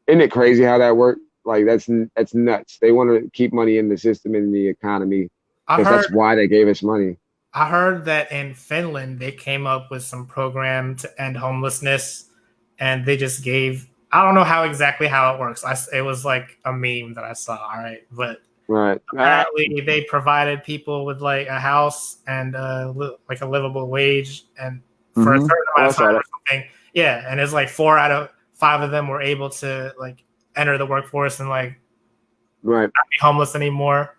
Isn't it crazy how that worked? Like that's nuts. They want to keep money in the system and the economy I because heard that's why they gave us money. I heard that in Finland they came up with some program to end homelessness, and they just gave. I don't know how exactly how it works. It was like a meme that I saw. All right, but Right. apparently they provided people with like a house and like a livable wage, and for a certain amount of time or something. Yeah, and it's like 4 out of 5 of them were able to like enter the workforce and like right. not be homeless anymore.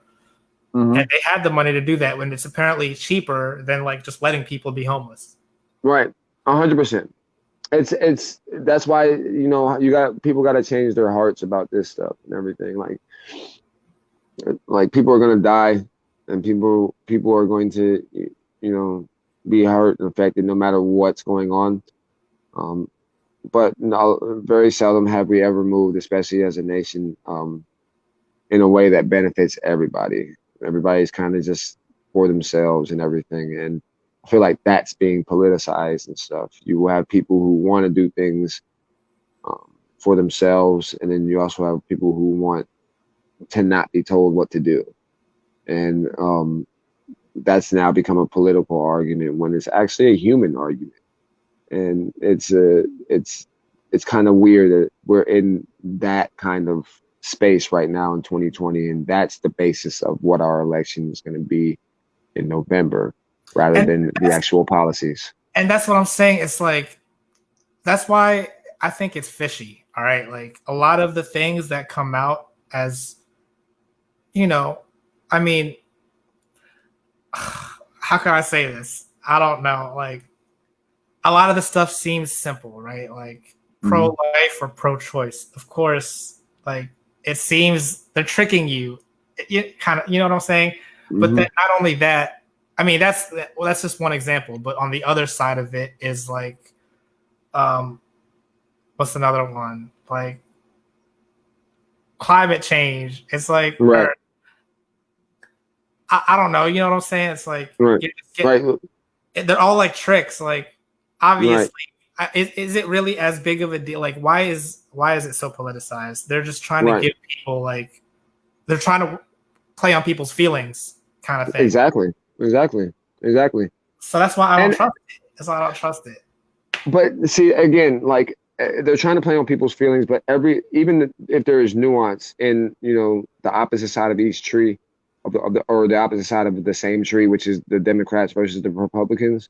And they had the money to do that when it's apparently cheaper than like just letting people be homeless. Right. 100%. It's that's why, you know, people got to change their hearts about this stuff and everything. Like people are going to die, and people are going to, you know, be hurt and affected no matter what's going on. But no, very seldom have we ever moved, especially as a nation, in a way that benefits everybody. Everybody's kind of just for themselves and everything. And I feel like that's being politicized and stuff. You have people who want to do things for themselves, and then you also have people who want to not be told what to do. And that's now become a political argument when it's actually a human argument. And it's kind of weird that we're in that kind of space right now in 2020, and that's the basis of what our election is going to be in November, rather than the actual policies. And that's what I'm saying. It's like that's why I think it's fishy. All right, like a lot of the things that come out as, you know, I mean, how can I say this? I don't know. Like a lot of the stuff seems simple, right? Like pro-life or pro-choice. Of course, like it seems they're tricking you. Kind of, you know what I'm saying? But then not only that, I mean that's just one example. But on the other side of it is like, what's another one? Like climate change. It's like, right. I don't know. You know what I'm saying? It's like they're all like tricks. Like obviously, is it really as big of a deal? Like why is it so politicized? They're just trying to give people like they're trying to play on people's feelings, kind of thing. Exactly. So that's why I don't trust it. That's why I don't trust it. But see, again, like they're trying to play on people's feelings, but even if there is nuance in, you know, the opposite side of each tree, or the opposite side of the same tree, which is the Democrats versus the Republicans,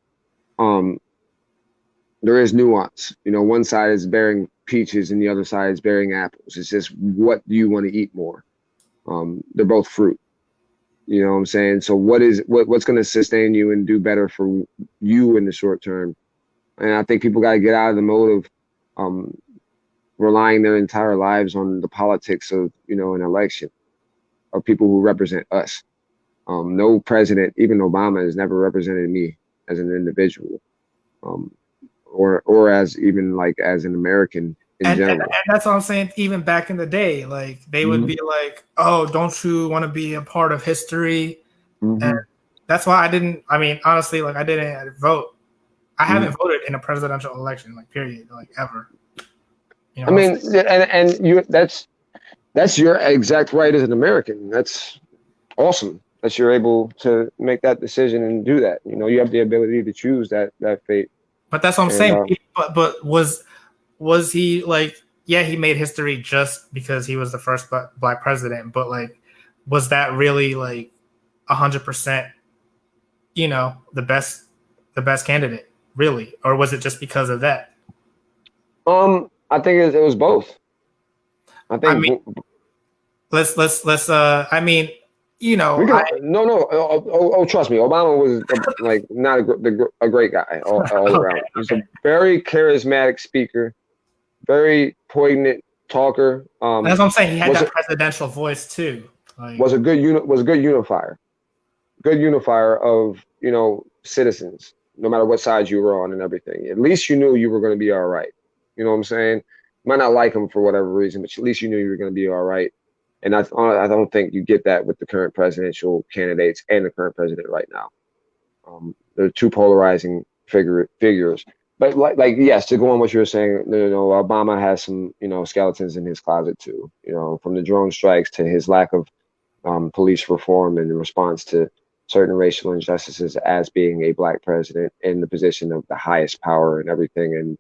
there is nuance. You know, one side is bearing peaches and the other side is bearing apples. It's just what do you want to eat more? They're both fruit. You know what I'm saying? So what's going to sustain you and do better for you in the short term? And I think people got to get out of the mode of relying their entire lives on the politics of, you know, an election, of people who represent us. No president, even Obama, has never represented me as an individual, or as even like as an American in general. And that's what I'm saying. Even back in the day, like they would be like, "Oh, don't you want to be a part of history?" And that's why I didn't. I mean, honestly, like I didn't vote. I haven't voted in a presidential election, like period, like ever. You know I mean, and you that's your exact right as an American. That's awesome that you're able to make that decision and do that. You know, you have the ability to choose that fate. But that's what I'm saying. But was he like, yeah, he made history just because he was the first black president, but like, was that really like 100%, you know, the best candidate, really? Or was it just because of that? I think it was both. I think. I mean, let's. I mean, you know, no. Trust me, Obama was like not a great guy all around. He's a very charismatic speaker, very poignant talker. That's what I'm saying. He had that presidential voice too. Like, was a good unifier. Good unifier of, you know, citizens, no matter what side you were on and everything. At least you knew you were going to be all right. You know what I'm saying? Might not like him for whatever reason, but at least you knew you were going to be all right. And I don't think you get that with the current presidential candidates and the current president right now. They're two polarizing figures. But like yes, to go on what you were saying, Obama has some skeletons in his closet too. From the drone strikes to his lack of police reform in response to certain racial injustices as being a black president in the position of the highest power and everything. And,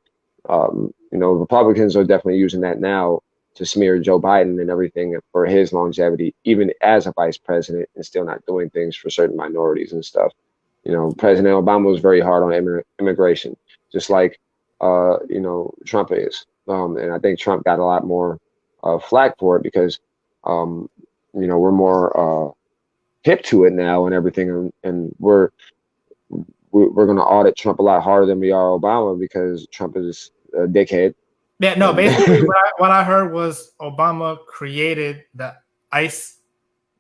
Republicans are definitely using that now to smear Joe Biden and everything for his longevity, even as a vice president and still not doing things for certain minorities and stuff. President Obama was very hard on immigration, just like, Trump is. And I think Trump got a lot more flack for it because, we're more hip to it now and everything, and we're going to audit Trump a lot harder than we are Obama because Trump is a dickhead. Yeah, no. Basically, what I heard was Obama created the ICE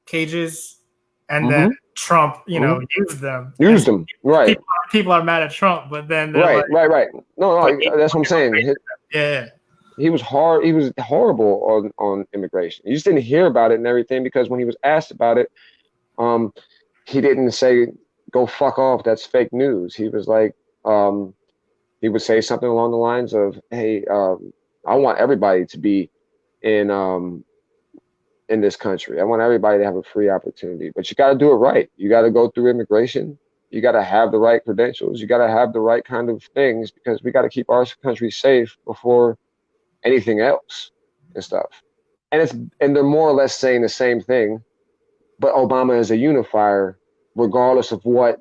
cages, and then Trump, used them. Used them, right? People are mad at Trump, but then right. No, that's what I'm saying. Yeah. He was hard. He was horrible on immigration. You just didn't hear about it and everything because when he was asked about it, he didn't say "go fuck off." That's fake news. He was like, he would say something along the lines of, "Hey, I want everybody to be in this country. I want everybody to have a free opportunity, but you got to do it right. You got to go through immigration. You got to have the right credentials. You got to have the right kind of things because we got to keep our country safe before anything else and stuff." And they're more or less saying the same thing, but Obama is a unifier regardless of what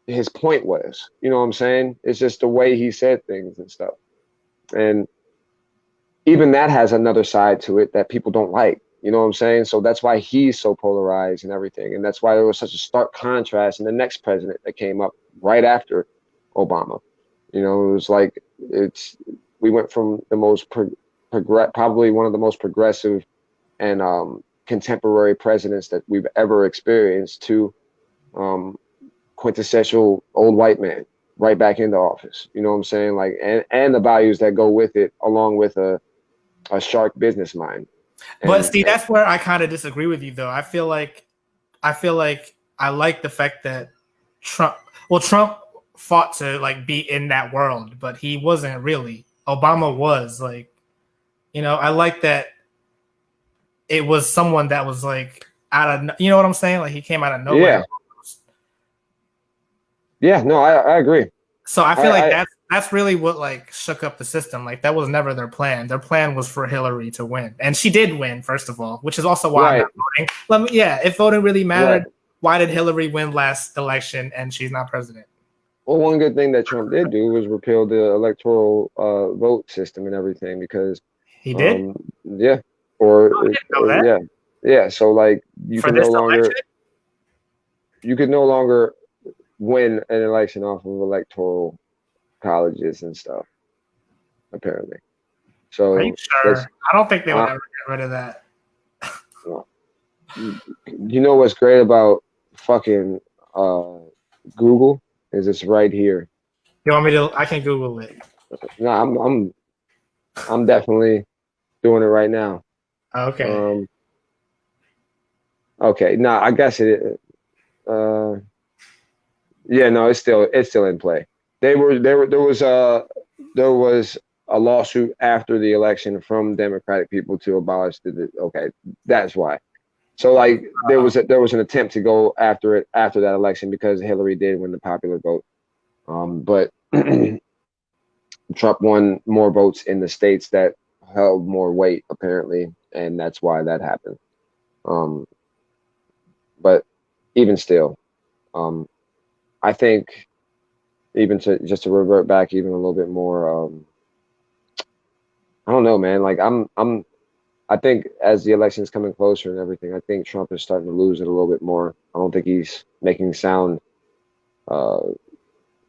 his point was. You know what I'm saying? It's just the way he said things and stuff. And even that has another side to it that people don't like. You know what I'm saying? So that's why he's so polarized and everything. And that's why there was such a stark contrast in the next president that came up right after Obama. It was like we went from the most probably one of the most progressive and contemporary presidents that we've ever experienced to quintessential old white man right back into office. You know what I'm saying? Like, and the values that go with it, along with a sharp business mind. But see, that's where I kind of disagree with you, though. I feel like I like the fact that Trump fought to like be in that world, but he wasn't really. Obama was like, I like that it was someone that was like out of, you know what I'm saying? Like he came out of nowhere. Yeah, no, I agree. So I feel like that's really what like shook up the system. Like that was never their plan. Their plan was for Hillary to win, and she did win, first of all, which is also why I'm not voting. If voting really mattered, why did Hillary win last election and she's not president? Well, one good thing that Trump did do was repeal the electoral vote system and everything because he did. Yeah. So like you can no longer win an election off of electoral colleges and stuff, apparently. So are you sure? I don't think they would ever get rid of that. You know what's great about fucking Google is it's right here. You want me to? I can Google it. No, I'm definitely doing it right now. Okay. Okay. No, I guess it. Yeah, no, it's still in play. There was a lawsuit after the election from Democratic people to abolish okay, that's why. So like there was an attempt to go after it after that election because Hillary did win the popular vote. But Trump won more votes in the states that held more weight apparently, and that's why that happened. But even still, I think even just to revert back even a little bit more, I don't know, man. Like I think as the election is coming closer and everything, I think Trump is starting to lose it a little bit more. I don't think he's making sound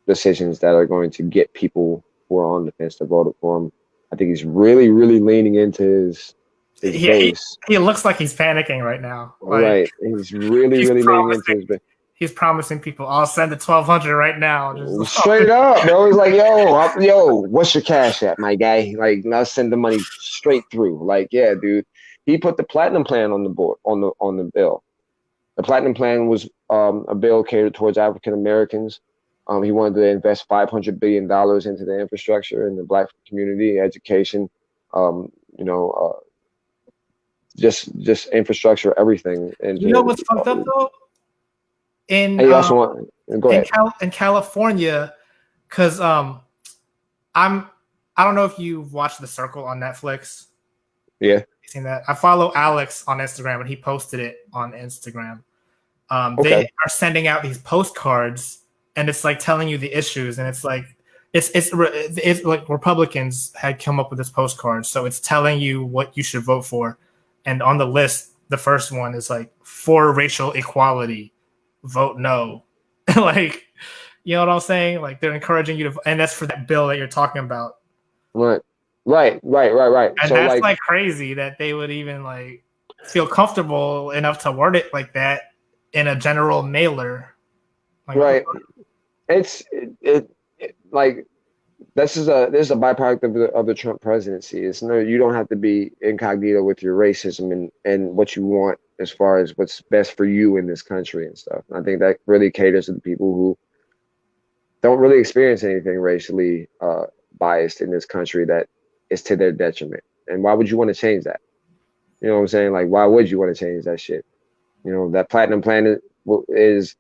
decisions that are going to get people who are on the fence to vote for him. I think he's really, really leaning into his base. He looks like he's panicking right now. Like, right. He's really leaning into his base. He's promising people, I'll send the 1,200 right now. Straight up, bro. He's like, yo, what's your cash at, my guy? Like, I'll send the money straight through. Like, yeah, dude. He put the platinum plan on the board, on the bill. The platinum plan was a bill catered towards African Americans, He wanted to invest $500 billion into the infrastructure in the Black community, education, you know, just infrastructure, everything, and You know what's fucked up though? In he also want go ahead. In California, because I don't know if you've watched The Circle on Netflix. Yeah. You seen that? I follow Alex on Instagram, and he posted it on Instagram. Okay. They are sending out these postcards, and it's like telling you the issues, and it's like it's like Republicans had come up with this postcard, so it's telling you what you should vote for, and on the list, the first one is like for racial equality, vote no, like. You know what I'm saying? Like they're encouraging you to, and that's for that bill that you're talking about. Right. And So that's like crazy that they would even like feel comfortable enough to word it like that in a general mailer. Like, right. It's like this is a byproduct of the Trump presidency. It's no, you don't have to be incognito with your racism and what you want as far as what's best for you in this country and stuff. And I think that really caters to the people who don't really experience anything racially biased in this country that is to their detriment. And why would you want to change that? You know what I'm saying? Like, why would you want to change that shit? You know, that platinum plan is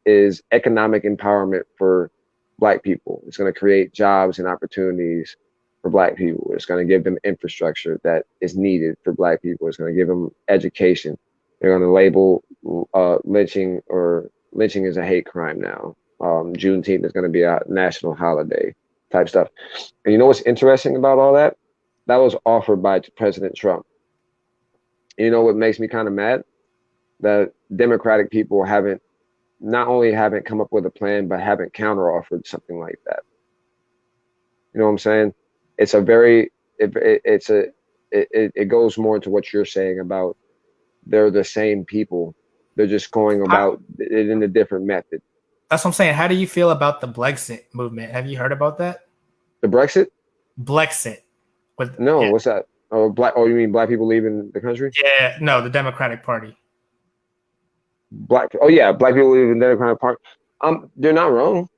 economic empowerment for Black people. It's going to create jobs and opportunities for Black people. It's going to give them infrastructure that is needed for Black people. It's going to give them education. They're going to label lynching as a hate crime now. Juneteenth is going to be a national holiday type stuff. And you know what's interesting about all that? That was offered by President Trump. You know what makes me kind of mad? That Democratic people not only haven't come up with a plan, but haven't counter offered something like that. You know what I'm saying? It's a very, it goes more into what you're saying about they're the same people. They're just going about it in a different method. That's what I'm saying. How do you feel about the Brexit movement? Have you heard about that? The Brexit? Brexit. What's that? Oh, you mean Black people leaving the country? Yeah, no, the Democratic Party. Black people leaving the Democratic Party. They're not wrong.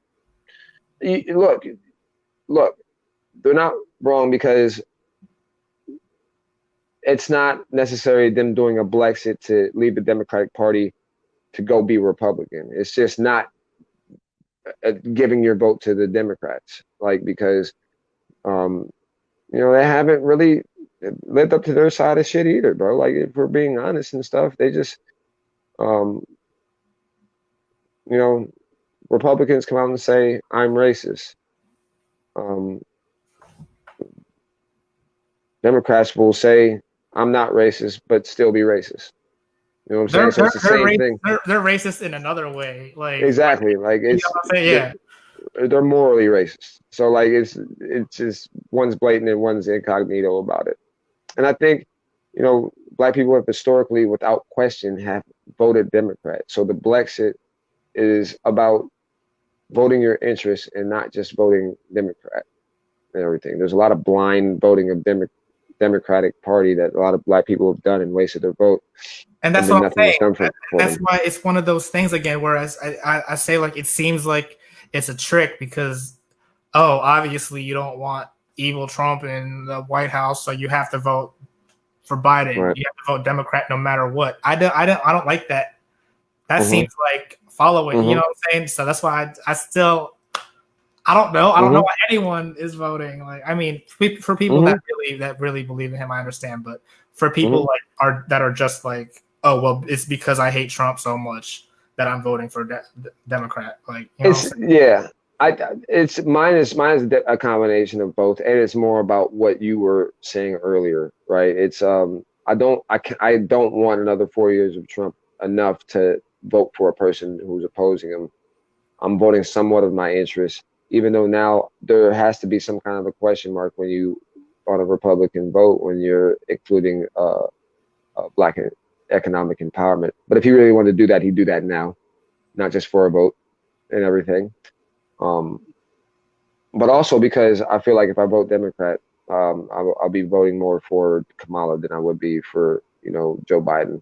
Look, they're not wrong because it's not necessarily them doing a Brexit to leave the Democratic Party to go be Republican. It's just not giving your vote to the Democrats, like because you know they haven't really lived up to their side of shit either, bro. Like if we're being honest and stuff, they just you know, Republicans come out and say I'm racist. Democrats will say I'm not racist, but still be racist. You know what I'm saying? So it's the same thing. They're racist in another way. Like exactly. Like it's they're morally racist. So like it's just one's blatant and one's incognito about it. And I think, you know, Black people have historically, without question, have voted Democrat. So the Brexit is about voting your interests and not just voting Democrat and everything. There's a lot of blind voting of Democratic Party that a lot of Black people have done and wasted their vote. And that's what I'm saying. That's why it's one of those things again, whereas I say like it seems like it's a trick because, oh, obviously you don't want evil Trump in the White House, so you have to vote for Biden. Right. You have to vote Democrat no matter what. I don't like that. That seems like following. You know what I'm saying? So that's why I don't know. I don't know why anyone is voting. Like, I mean, for people that really believe in him, I understand. But for people that are just like, oh well, it's because I hate Trump so much that I'm voting for Democrat. Like, you know mine is a combination of both, and it's more about what you were saying earlier, right? It's I don't want another 4 years of Trump enough to vote for a person who's opposing him. I'm voting somewhat of my interest. Even though now there has to be some kind of a question mark when you on a Republican vote when you're including Black economic empowerment. But if he really wanted to do that, he'd do that now, not just for a vote and everything. But also because I feel like if I vote Democrat, I'll be voting more for Kamala than I would be for Joe Biden,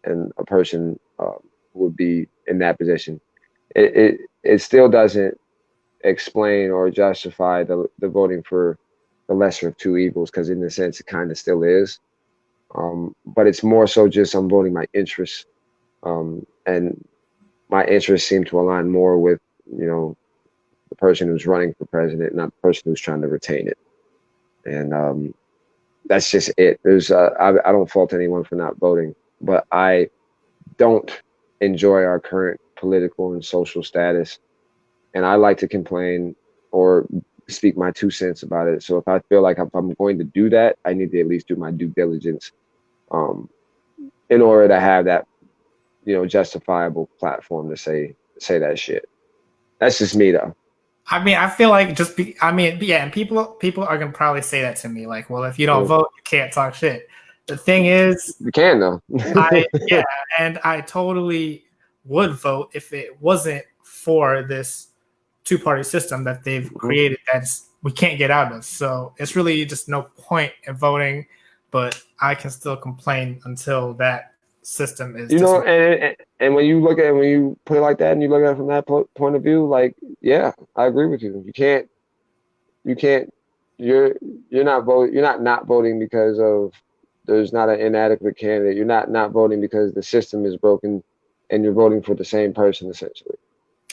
and a person who would be in that position. It still doesn't. explain or justify the voting for the lesser of two evils, because in a sense it kind of still is. But it's more so just I'm voting my interests, and my interests seem to align more with, you know, the person who's running for president, not the person who's trying to retain it. And that's just it. I don't fault anyone for not voting, but I don't enjoy our current political and social status, and I like to complain or speak my 2 cents about it. So if I feel like if I'm going to do that, I need to at least do my due diligence, um, in order to have that, you know, justifiable platform to say that shit. That's just me though. I mean, I feel like I mean, yeah, and people are gonna probably say that to me, like, well, if you don't vote, you can't talk shit. The thing is, you can though. Yeah, and I totally would vote if it wasn't for this two-party system that they've created that's we can't get out of. So it's really just no point in voting, but I can still complain until that system is, you know, and when you look at it, when you put it like that and you look at it from that point of view, like, yeah, I agree with you. You can't you're not voting because of there's not an inadequate candidate. You're not voting because the system is broken, and you're voting for the same person essentially.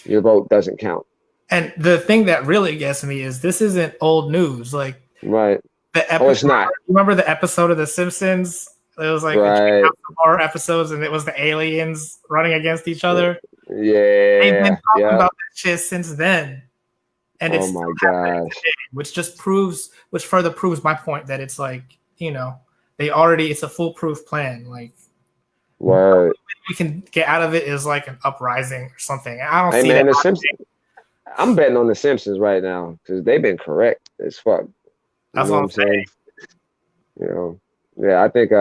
Your vote doesn't count. And the thing that really gets me is this isn't old news. Like, right. It's not. Remember the episode of The Simpsons? It was like right. horror episodes, and it was the aliens running against each other. Yeah. They've been talking about that shit since then. And it's my gosh. Today, which further proves my point that it's like, you know, it's a foolproof plan. Like, word. We can get out of it is like an uprising or something. I don't see man, that. The Simpsons. I'm betting on The Simpsons right now because they've been correct as fuck. That's what I'm saying. You know, yeah, I think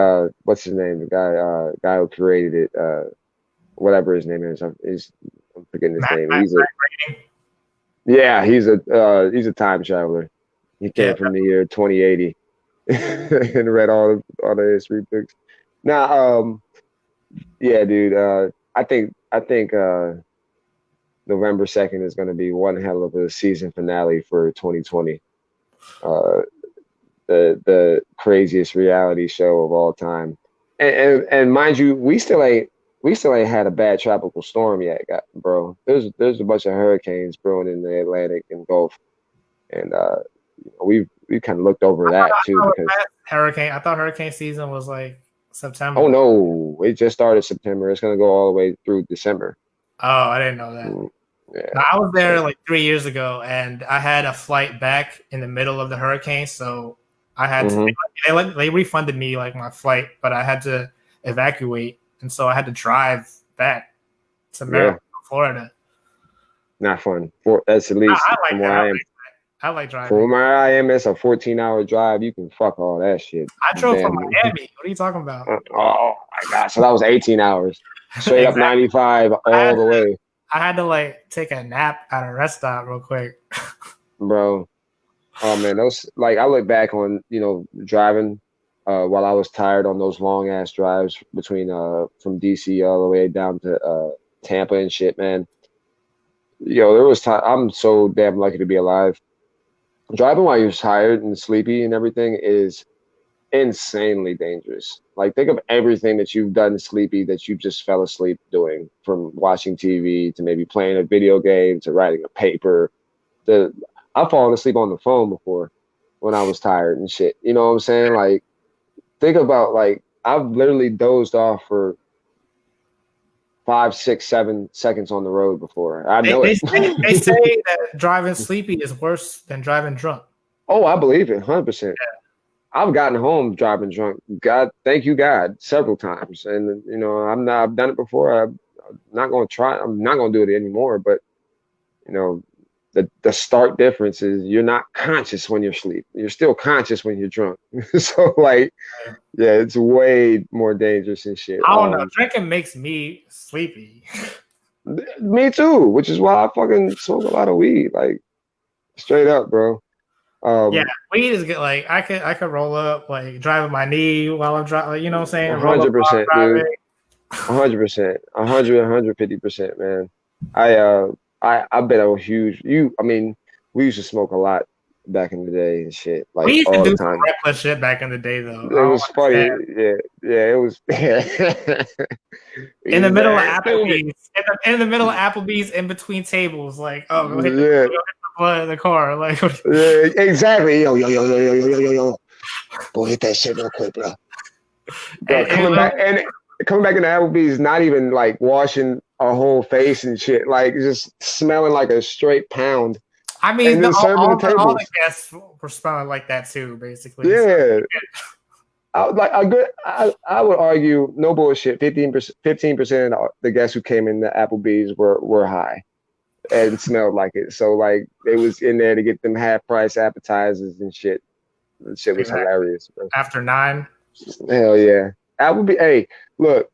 what's his name? The guy who created it, whatever his name is, I'm forgetting his name. He's a time traveler. He came from the year 2080 and read all the history books. Now, yeah, dude. I think November 2nd is going to be one hell of a season finale for 2020. The craziest reality show of all time, and mind you, we still ain't had a bad tropical storm yet, bro. There's a bunch of hurricanes brewing in the Atlantic and Gulf, and we kind of looked over that too. I thought hurricane season was like September. Oh no, it just started September. It's gonna go all the way through December. Oh, I didn't know that. Yeah. Now, I was there like 3 years ago, and I had a flight back in the middle of the hurricane, so I had to. They refunded me like my flight, but I had to evacuate, and so I had to drive back to Maryland, Florida. Not fun. That's at least from where I am. I like driving. From where I am, it's a 14-hour drive. You can fuck all that shit. I drove from Miami. What are you talking about? Oh my god! So that was 18 hours, straight up 95 all the way. I had to like take a nap at a rest stop real quick. Bro, oh man, those, like, I look back on, you know, driving while I was tired on those long ass drives between from DC all the way down to Tampa and shit, man. Yo, there was time. I'm so damn lucky to be alive. Driving while you're tired and sleepy and everything is insanely dangerous. Like, think of everything that you've done sleepy that you just fell asleep doing, from watching TV to maybe playing a video game to writing a paper. I've fallen asleep on the phone before when I was tired and shit. You know what I'm saying? Like, think about, like, I've literally dozed off for 5, 6, 7 seconds on the road before. They say that driving sleepy is worse than driving drunk. Oh, I believe it, 100%. Yeah. I've gotten home driving drunk. God, thank you, God, several times. And, you know, I've done it before. I'm not going to try. I'm not going to do it anymore. But, you know, the stark difference is you're not conscious when you're asleep. You're still conscious when you're drunk. So, like, yeah, it's way more dangerous and shit. I don't know. Drinking makes me sleepy. Me too, which is why I fucking smoke a lot of weed. Like, straight up, bro. Yeah, weed is good. Like, I could roll up, like, driving my knee while I'm driving. You know what I'm saying? 100%, dude. 100%, 150%, man. I've been a huge. I mean, we used to smoke a lot back in the day and shit, We like used to all the do some time. reckless shit back in the day, though. I It don't was funny. understand. Yeah, it was. In the Yeah, middle of man, stupid. Applebee's, in the middle of Applebee's, in between tables, like, oh, Yeah, go hit the blood in the car, like, yeah, exactly. Yo. Go hit that shit real quick, bro. Bro, and coming back into Applebee's, not even like washing our whole face and shit, like just smelling like a straight pound, I mean, and then serving the all the tables. guests were smelling like that too, basically. So, Yeah, like a good. I would argue, no bullshit. 15% of the guests who came in the Applebee's were high and smelled like it. So like they was in there to get them half price appetizers and shit. The shit was hilarious, bro. after 9, Hell yeah. Applebee's. Hey, look.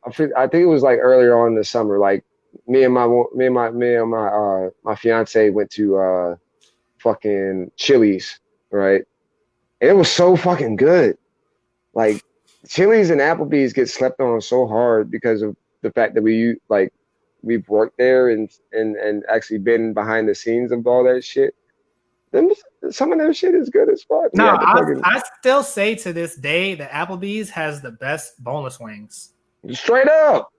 I think it was like earlier on in the summer. Like my fiance went to fucking Chili's, right? And it was so fucking good. Like Chili's and Applebee's get slept on so hard because of the fact that we've worked there and actually been behind the scenes of all that shit. Them, some of their shit is good as fuck. no, We had to fucking I still say to this day that Applebee's has the best boneless wings. straight up.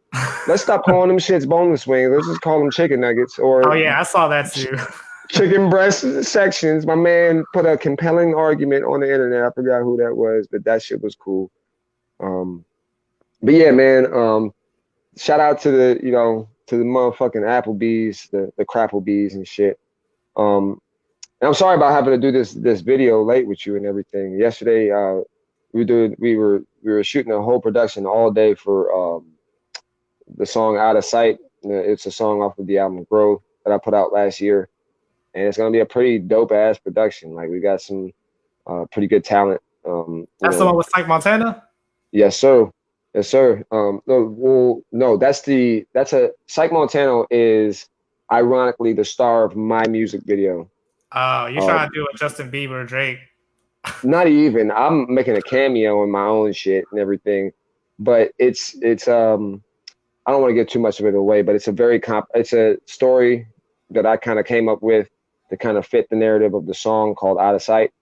Let's stop calling them shits boneless wings. Let's just call them chicken nuggets or Oh yeah, I saw that too. chicken breast sections. My man put a compelling argument on the internet. I forgot who that was, but that shit was cool. But yeah, man. Shout out to the motherfucking Applebee's, the Crapplebees and shit. And I'm sorry about having to do this video late with you and everything. Yesterday, we were shooting a whole production all day for the song Out of Sight. It's a song off of the album Growth that I put out last year, and it's gonna be a pretty dope ass production. Like we got some pretty good talent. That's the one with Psych Montana. Yes, sir. Yes, sir. No, that's a Psych Montano is ironically the star of my music video. Oh, you're trying to do a Justin Bieber, Drake. Not even. I'm making a cameo in my own shit and everything, but it's I don't want to give too much of it away, but it's a story that I kind of came up with to kind of fit the narrative of the song called Out of Sight.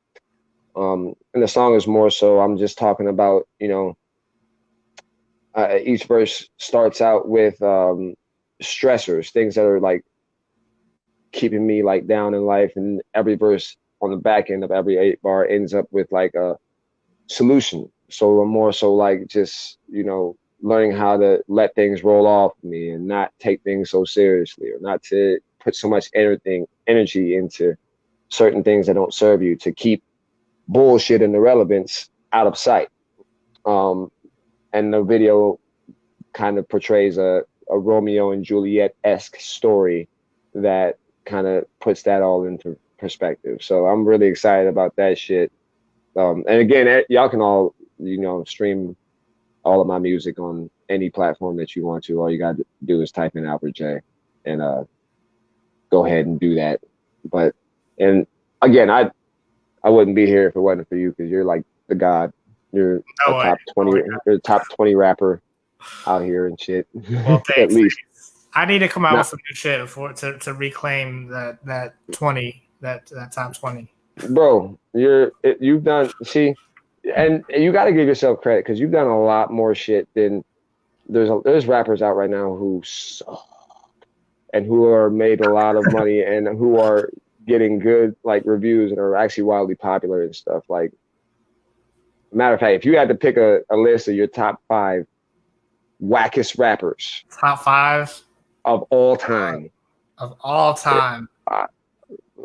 And the song is more so I'm just talking about, each verse starts out with stressors, things that are like keeping me like down in life, and every verse on the back end of every 8 bar ends up with like a solution. So I'm more so like just learning how to let things roll off me and not take things so seriously, or not to put so much energy into certain things that don't serve you, to keep bullshit and irrelevance out of sight. And the video kind of portrays a Romeo and Juliet-esque story that kind of puts that all into perspective. So I'm really excited about that shit. And again, y'all can all, stream all of my music on any platform that you want to. All you got to do is type in Albert J and go ahead and do that. And again, I wouldn't be here if it wasn't for you, because you're like the god. You're a top 20 rapper out here and shit. Well, thanks. At least. I need to come out with some new shit to reclaim that 20, that top 20. Bro, you've done, see, and you got to give yourself credit, because you've done a lot more shit than there's rappers out right now who suck and who are made a lot of money and who are getting good like reviews and are actually wildly popular and stuff. Like, matter of fact, if you had to pick a list of your top 5 wackest rappers, top 5 of all time,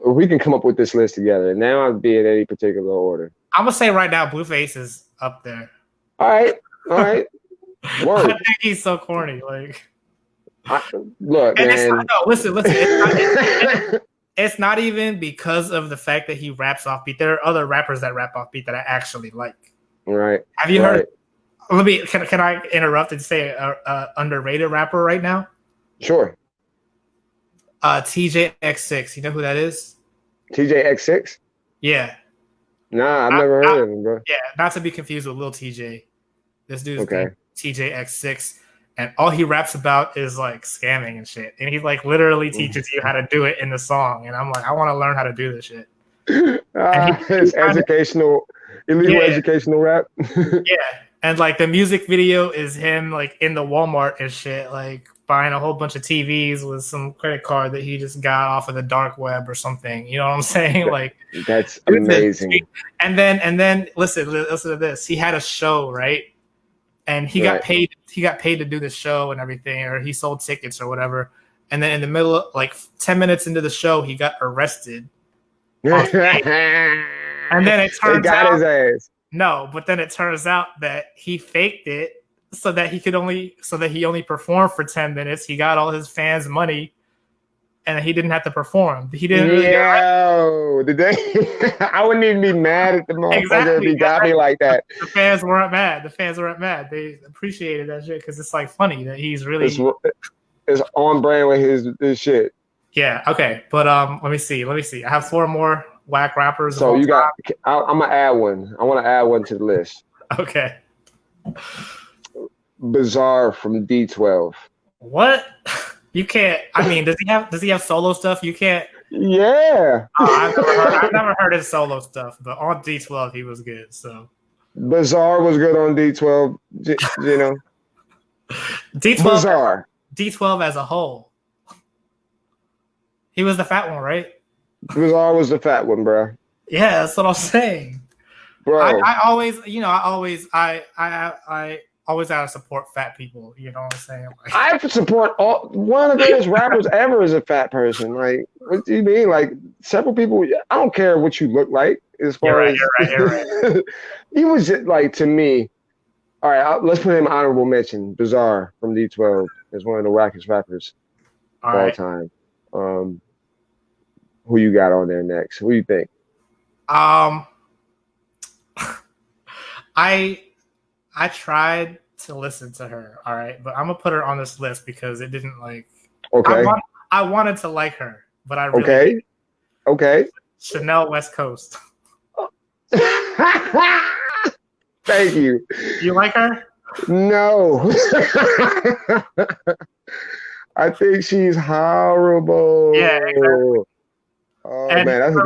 we can come up with this list together. And now I'd be in any particular order. I'm gonna say right now, Blueface is up there. All right. Word. I think he's so corny. Like, look, and man. Listen. It's not even because of the fact that he raps off beat. There are other rappers that rap off beat that I actually like. Right. Have you heard? Can I interrupt and say a underrated rapper right now? Sure. TJX6. You know who that is? TJX6? Yeah. Nah, I've never heard of him, bro. Yeah, not to be confused with Lil TJ. This dude's okay. TJX6. and all he raps about is like scamming and shit. And he like literally teaches you how to do it in the song. And I'm like, I want to learn how to do this shit. It's educational, illegal educational rap. Yeah. And like the music video is him like in the Walmart and shit, like buying a whole bunch of TVs with some credit card that he just got off of the dark web or something. You know what I'm saying? Like that's amazing. And then listen to this. He had a show, right? And he got paid. He got paid to do the show and everything, or he sold tickets or whatever. And then in the middle, of, like 10 minutes into the show, he got arrested. And then it turns out his ass. No, but then it turns out that he faked it so that he only performed for 10 minutes. He got all his fans' money, and he didn't have to perform. He didn't really did they? I wouldn't even be mad at the motherfucker if he got me like that. The fans weren't mad. They appreciated that shit because it's like funny that he's really it's on brand with his shit. Yeah. Okay. But let me see. I have 4 more whack rappers. So you got. I'm gonna add one. I want to add one to the list. Okay. Bizarre from D12. What? You can't. I mean, does he have solo stuff? You can't. Yeah. I've never heard his solo stuff, but on D12 he was good. So Bizarre was good on D12. You know. D12. Bizarre. D12 as a whole. He was the fat one, right? Bizarre was the fat one, bro. Yeah, that's what I'm saying. Bro, I always gotta support fat people. You know what I'm saying? Like, I support one of the greatest rappers ever is a fat person. Like, what do you mean? Like, several people. I don't care what you look like. As far as you're right. He was just like, to me. All right, let's put him honorable mention. Bizarre from D12 is one of the wackest rappers of all time. Who you got on there next? Who do you think? I tried to listen to her, all right, but I'm gonna put her on this list because it didn't like. Okay. I wanted to like her, but I really okay. Chanel West Coast. Thank you. You like her? No. I think she's horrible. Yeah, exactly. Oh and man, the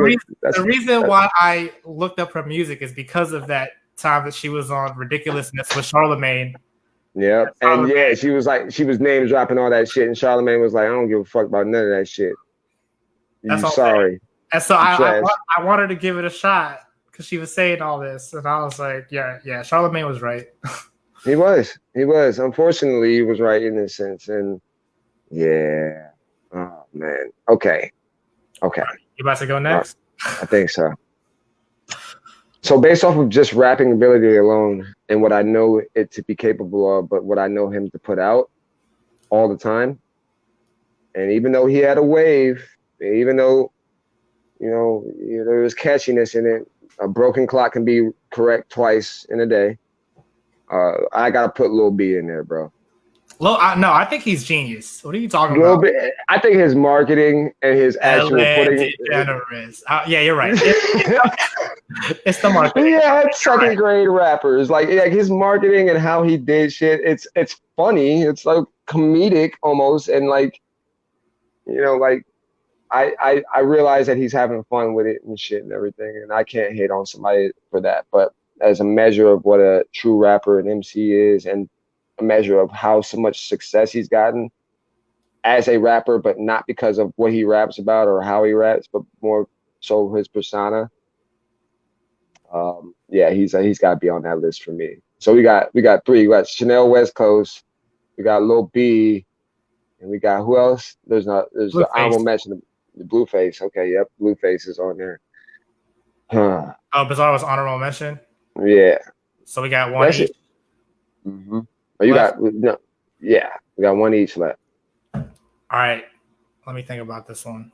reason why I looked up her music is because of that time that she was on Ridiculousness with Charlemagne. Yeah, and yeah, she was name dropping all that shit, and Charlemagne was like, "I don't give a fuck about none of that shit." That's all. Sorry. And so I wanted to give it a shot because she was saying all this, and I was like, "Yeah, Charlemagne was right." He was. Unfortunately, he was right in this sense, and yeah. Oh man. Okay. You about to go next? I think so. So based off of just rapping ability alone and what I know it to be capable of, but what I know him to put out all the time, and even though he had a wave, even though there was catchiness in it, a broken clock can be correct twice in a day. I gotta put Lil B in there, bro. No, I think he's genius. What are you talking about? I think his marketing and his actual putting. Yeah, you're right. It's the marketing. Yeah, it's second grade rappers. Like his marketing and how he did shit. It's funny. It's like comedic almost, and like, like I realize that he's having fun with it and shit and everything, and I can't hate on somebody for that. But as a measure of what a true rapper and MC is, and a measure of how so much success he's gotten as a rapper, but not because of what he raps about or how he raps, but more so his persona. Yeah, he's got to be on that list for me. So we got 3. We got Chanel West Coast, we got Lil B, and we got who else? There's the honorable mention, the Blueface. Okay, yep, Blueface is on there. Huh. Oh, Bizarre was honorable mention. Yeah. So we got one each. Mm-hmm. Oh, you left? We got one each left. All right, let me think about this one.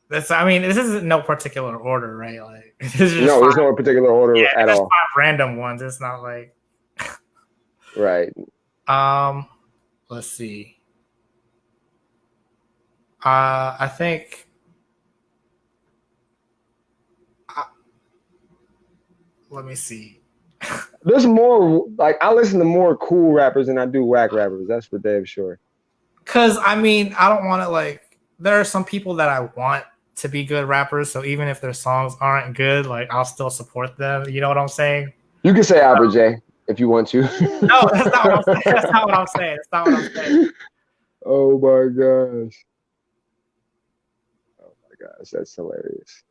This isn't no particular order, right? Like, there's no particular order at all. 5 random ones. It's not like right. Let's see. I think. Let me see. There's more like I listen to more cool rappers than I do whack rappers. That's for damn sure. Because I mean, I don't want to like. There are some people that I want to be good rappers, so even if their songs aren't good, like I'll still support them. You know what I'm saying? You can say Albert J if you want to. No, that's not what I'm saying. That's not what I'm saying. That's not what I'm saying. Oh my gosh. Oh my gosh, that's hilarious.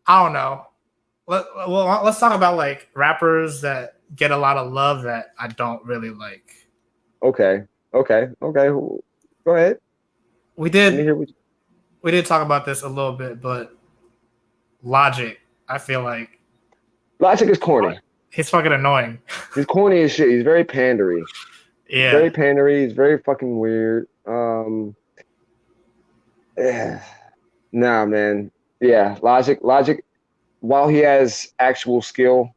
I don't know. Let's talk about like rappers that get a lot of love that I don't really like. Okay. Okay. Okay. Go ahead. We Let me did hear what we did talk about this a little bit, but Logic, I feel like Logic is corny. he's fucking annoying. He's corny as shit. He's very pandery. He's Yeah. very pandery. He's very fucking weird. Yeah. Nah, man. Yeah, Logic. While he has actual skill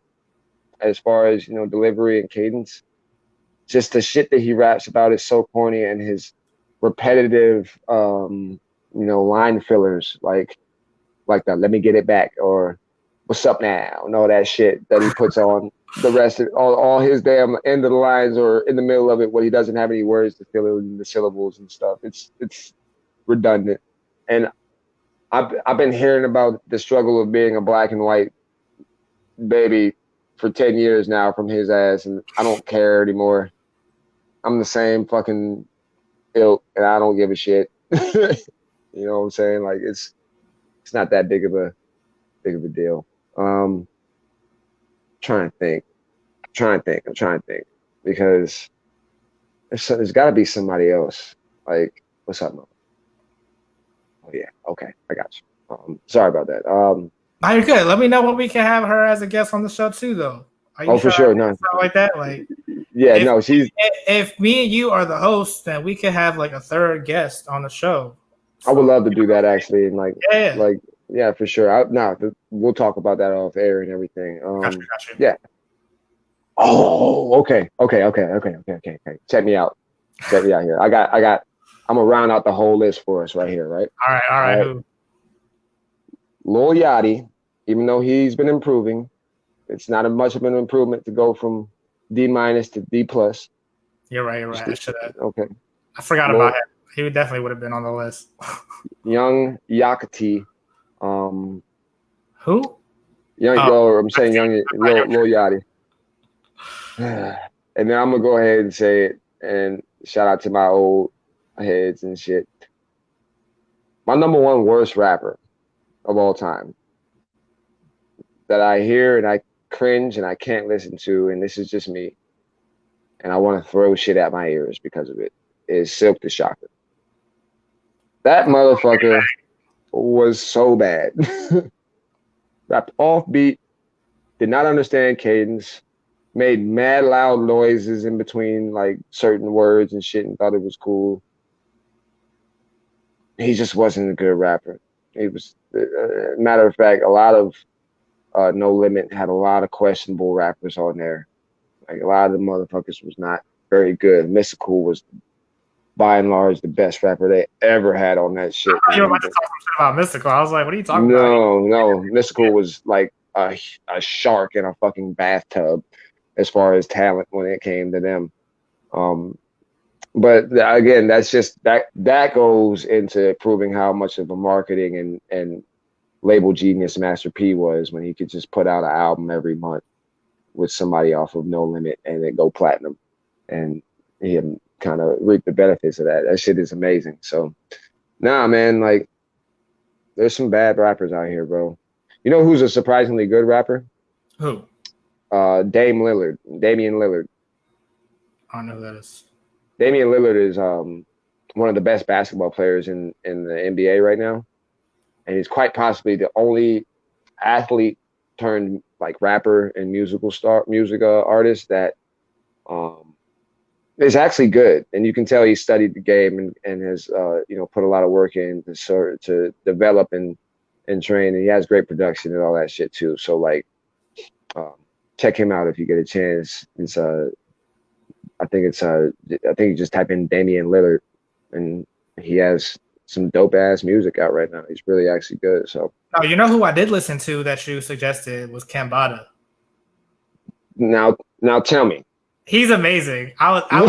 as far as delivery and cadence, just the shit that he raps about is so corny, and his repetitive, line fillers like the "Let me get it back" or "What's up now" and all that shit that he puts on the rest of all his damn end of the lines or in the middle of it when he doesn't have any words to fill in the syllables and stuff. It's redundant, and I've been hearing about the struggle of being a black and white baby for 10 years now from his ass, and I don't care anymore. I'm the same fucking ilk, and I don't give a shit. You know what I'm saying? Like it's not that big of a deal. Trying to think. I'm trying to think because there's got to be somebody else. Like, what's up, Mo? Oh yeah, okay, I got you. Sorry about that. Now you're good. Let me know when we can have her as a guest on the show too, though. Are you Oh, for sure, no, something like that? Like, yeah, no, she's. if me and you are the host, then we could have like a third guest on the show. I would So, love to do that actually, and yeah. yeah, for sure. We'll talk about that off air and everything. Got you. Yeah. Oh, okay. Check me out. Check me out here. I'm gonna round out the whole list for us right here, right? All right. Who? Lil Yachty, even though he's been improving, it's not much of an improvement to go from D- to D plus. You're right. I should have. Okay. I forgot about him. He definitely would have been on the list. Young Yakati. Who? I'm saying Young Lil Yachty. And then I'm gonna go ahead and say it and shout out to my old heads and shit. My number one worst rapper of all time that I hear and I cringe and I can't listen to, and this is just me, and I want to throw shit at my ears because of it, is Silk the Shocker. That motherfucker was so bad. Rapped offbeat, did not understand cadence, made mad loud noises in between like certain words and shit and thought it was cool. He just wasn't a good rapper. He was, matter of fact, a lot of No Limit had a lot of questionable rappers on there. Like a lot of the motherfuckers was not very good. Mystical was by and large the best rapper they ever had on that shit. You were about to talk some shit about Mystical. I was like, what are you talking about? No. Mystical was like a shark in a fucking bathtub as far as talent when it came to them. But again, that's just that goes into proving how much of a marketing and label genius Master P was when he could just put out an album every month with somebody off of No Limit and then go platinum, and he kind of reap the benefits of that. That shit is amazing. So, nah, man, like there's some bad rappers out here, bro. You know who's a surprisingly good rapper? Who? Damian Lillard. I don't know who that is. Damian Lillard is one of the best basketball players in the NBA right now, and he's quite possibly the only athlete turned like rapper and music artist that is actually good. And you can tell he studied the game and has put a lot of work in to develop and train, and he has great production and all that shit too. So like check him out if you get a chance. It's I think you just type in Damian Lillard and he has some dope ass music out right now. He's really actually good. So you know who I did listen to that you suggested was Cambada. Now tell me. He's amazing. I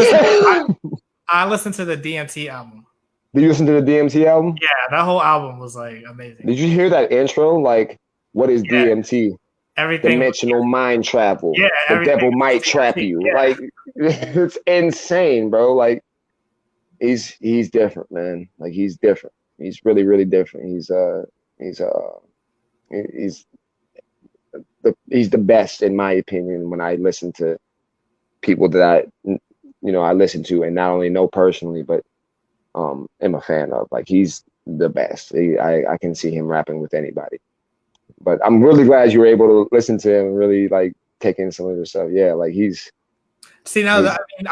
listened to the DMT album. Did you listen to the DMT album? Yeah, that whole album was like amazing. Did you hear that intro? Like, what is DMT? Everything. Dimensional mind travel. Yeah, the devil might trap you. Yeah. Like, it's insane, bro. Like, he's different, man. Like, he's different. He's really, really different. He's the best in my opinion when I listen to people that I listen to and not only know personally, but am a fan of. Like, he's the best. I can see him rapping with anybody. But I'm really glad you were able to listen to him and really like take in some of his stuff. Yeah, like I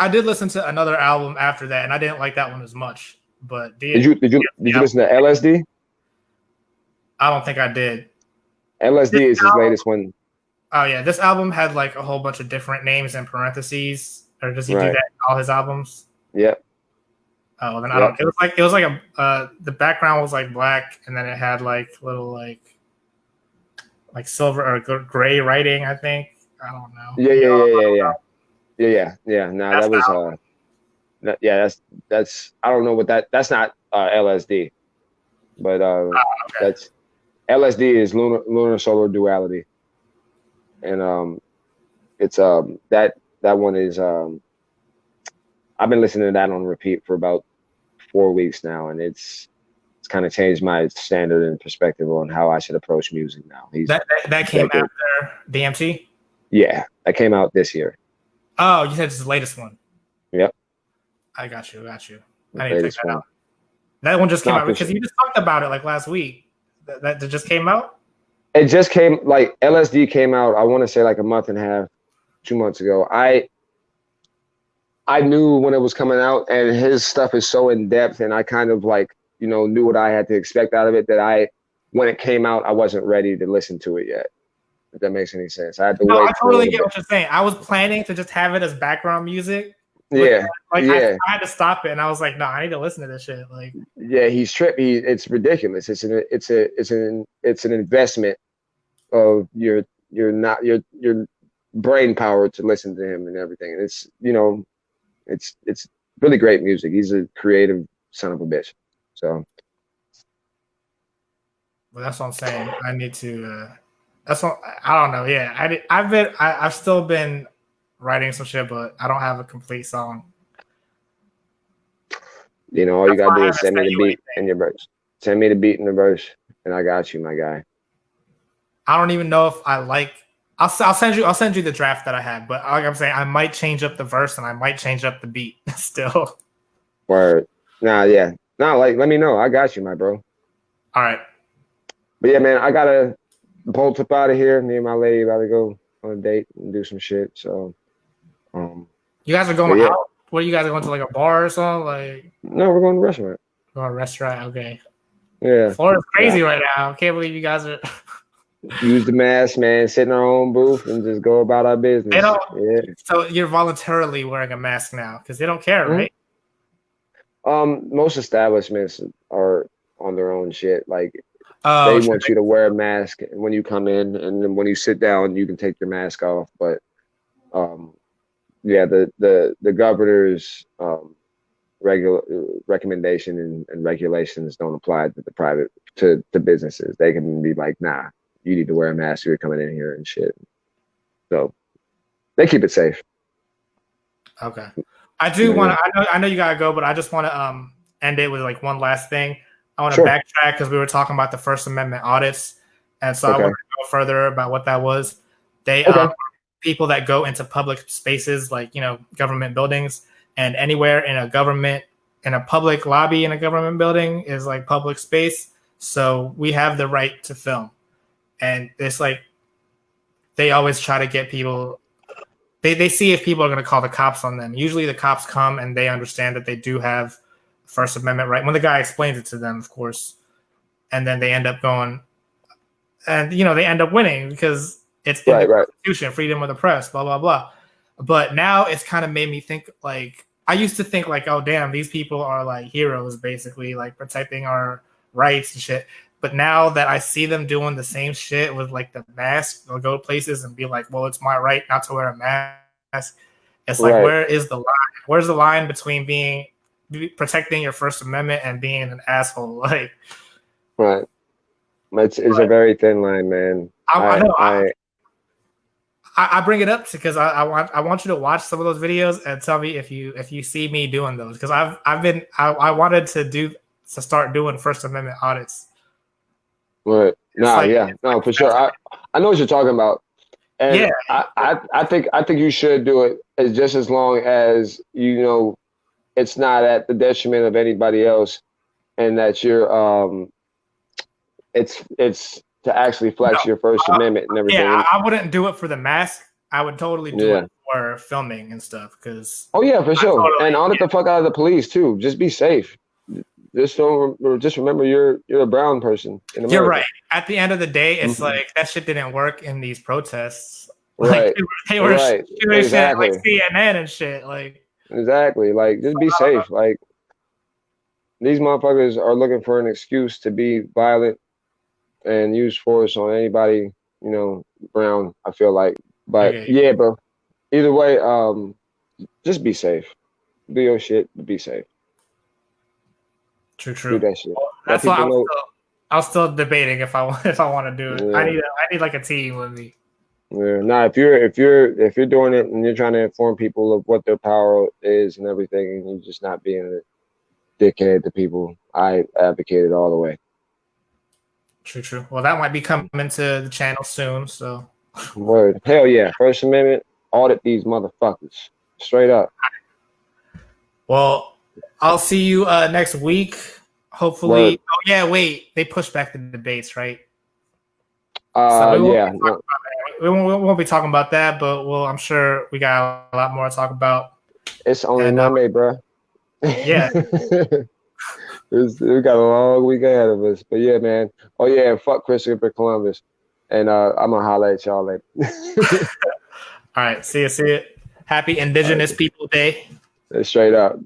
did listen to another album after that, and I didn't like that one as much. But did you listen to LSD? I don't think I did. LSD is his latest one. Oh yeah, this album had like a whole bunch of different names in parentheses. Or does he do that in all his albums? Yep. Oh, well, then I don't. It was like the background was like black, and then it had like little like silver or gray writing. I think. I don't know. Yeah. No, that was that's I don't know what that's not LSD, but that's LSD is lunar solar duality, and it's that one is I've been listening to that on repeat for about 4 weeks now, and it's kind of changed my standard and perspective on how I should approach music now. That came after DMT? Yeah, that came out this year. Oh, you said it's the latest one. Yep. I got you. I need to check that out. That one just came out because you just talked about it like last week. That just came out? It just came, like LSD came out, I want to say like a month and a half, 2 months ago. I knew when it was coming out, and his stuff is so in depth, and I kind of like, knew what I had to expect out of it, that when it came out, I wasn't ready to listen to it yet. If that makes any sense. I had to wait. I totally get what you're saying. I was planning to just have it as background music. Yeah. I had to stop it, and I was like, no, I need to listen to this shit. Like, yeah, he's trippy. It's ridiculous. It's an investment of your brain power to listen to him and everything. And it's really great music. He's a creative son of a bitch. So, well, that's what I'm saying. I need to. That's what I don't know. Yeah, I've still been writing some shit, but I don't have a complete song. All you gotta do is send me the beat and your verse. Send me the beat and the verse, and I got you, my guy. I don't even know if I like. I'll send you the draft that I have, but like I'm saying, I might change up the verse and I might change up the beat still. Word. Nah, yeah. Nah, like let me know. I got you, my bro. All right. But yeah, man, I gotta bolt up out of here. Me and my lady about to go on a date and do some shit. So, you guys are going out? What, you guys are going to like a bar or something? Like, no, we're going to a restaurant. Going to a restaurant, okay. Yeah. Florida's crazy right now. I can't believe you guys are. Use the mask, man. Sit in our own booth and just go about our business. So you're voluntarily wearing a mask now because they don't care, right? Most establishments are on their own shit. Like they want you to wear a mask when you come in, and then when you sit down, you can take your mask off. But the governor's recommendation and regulations don't apply to the private to businesses. They can be like, nah, you need to wear a mask. You're coming in here and shit. So they keep it safe. Okay. I do want to. I know you gotta go, but I just want to end it with like one last thing. I want to backtrack because we were talking about the First Amendment audits, and so I want to go further about what that was. They people that go into public spaces like government buildings, and anywhere in a public lobby in a government building is like public space. So we have the right to film, and it's like they always try to get people. They see if people are going to call the cops on them. Usually the cops come and they understand that they do have First Amendment right. When the guy explains it to them, of course, and then they end up going, and they end up winning because it's in the Constitution, freedom of the press, blah, blah, blah. But now it's kind of made me think like, I used to think like, oh, damn, these people are like heroes, basically, like protecting our rights and shit. But now that I see them doing the same shit with like the mask, they'll go places and be like, "Well, it's my right not to wear a mask." It's like, Right. where is the line? Where's the line between protecting your First Amendment and being an asshole? Like, Right. It's a very thin line, man. I know. I bring it up because I want you to watch some of those videos and tell me if you see me doing those, because I wanted to start doing First Amendment audits. Right. Nah, like, yeah. No, for sure. I know what you're talking about. And yeah. I think you should do it as just as long as you know it's not at the detriment of anybody else, and that you're it's to actually flex your First Amendment and everything. Yeah, I wouldn't do it for the mask. I would totally do it for filming and stuff. Because oh yeah, for sure. And audit the fuck out of the police too. Just be safe. Just remember you're a brown person in America. You're right. At the end of the day, it's like that shit didn't work in these protests. Right. Like they were right. doing Exactly. shit like CNN and shit. Like exactly. Like just be safe. Like these motherfuckers are looking for an excuse to be violent and use force on anybody, you know, brown, I feel like. But okay. yeah, bro. Either way, just be safe. Do your shit, but be safe. True. Do that shit. Well, that's why I'm still debating if I want to do it. Yeah. I need like a team with me. Yeah. Now, if you're doing it and you're trying to inform people of what their power is and everything, and you're just not being a dickhead to people, I advocate it all the way. True. Well, that might be coming to the channel soon. So. Word. Hell yeah. First Amendment, audit these motherfuckers. Straight up. Well, I'll see you next week. Hopefully. Word. Oh yeah, wait. They pushed back the debates, right? Yeah. We won't be talking about that, but I'm sure we got a lot more to talk about. It's only Monday, bro. Yeah. We got a long week ahead of us. But yeah, man. Oh yeah, fuck Christopher Columbus. And I'm gonna holler at y'all later. All right, see you. Happy Indigenous People Day. Straight up.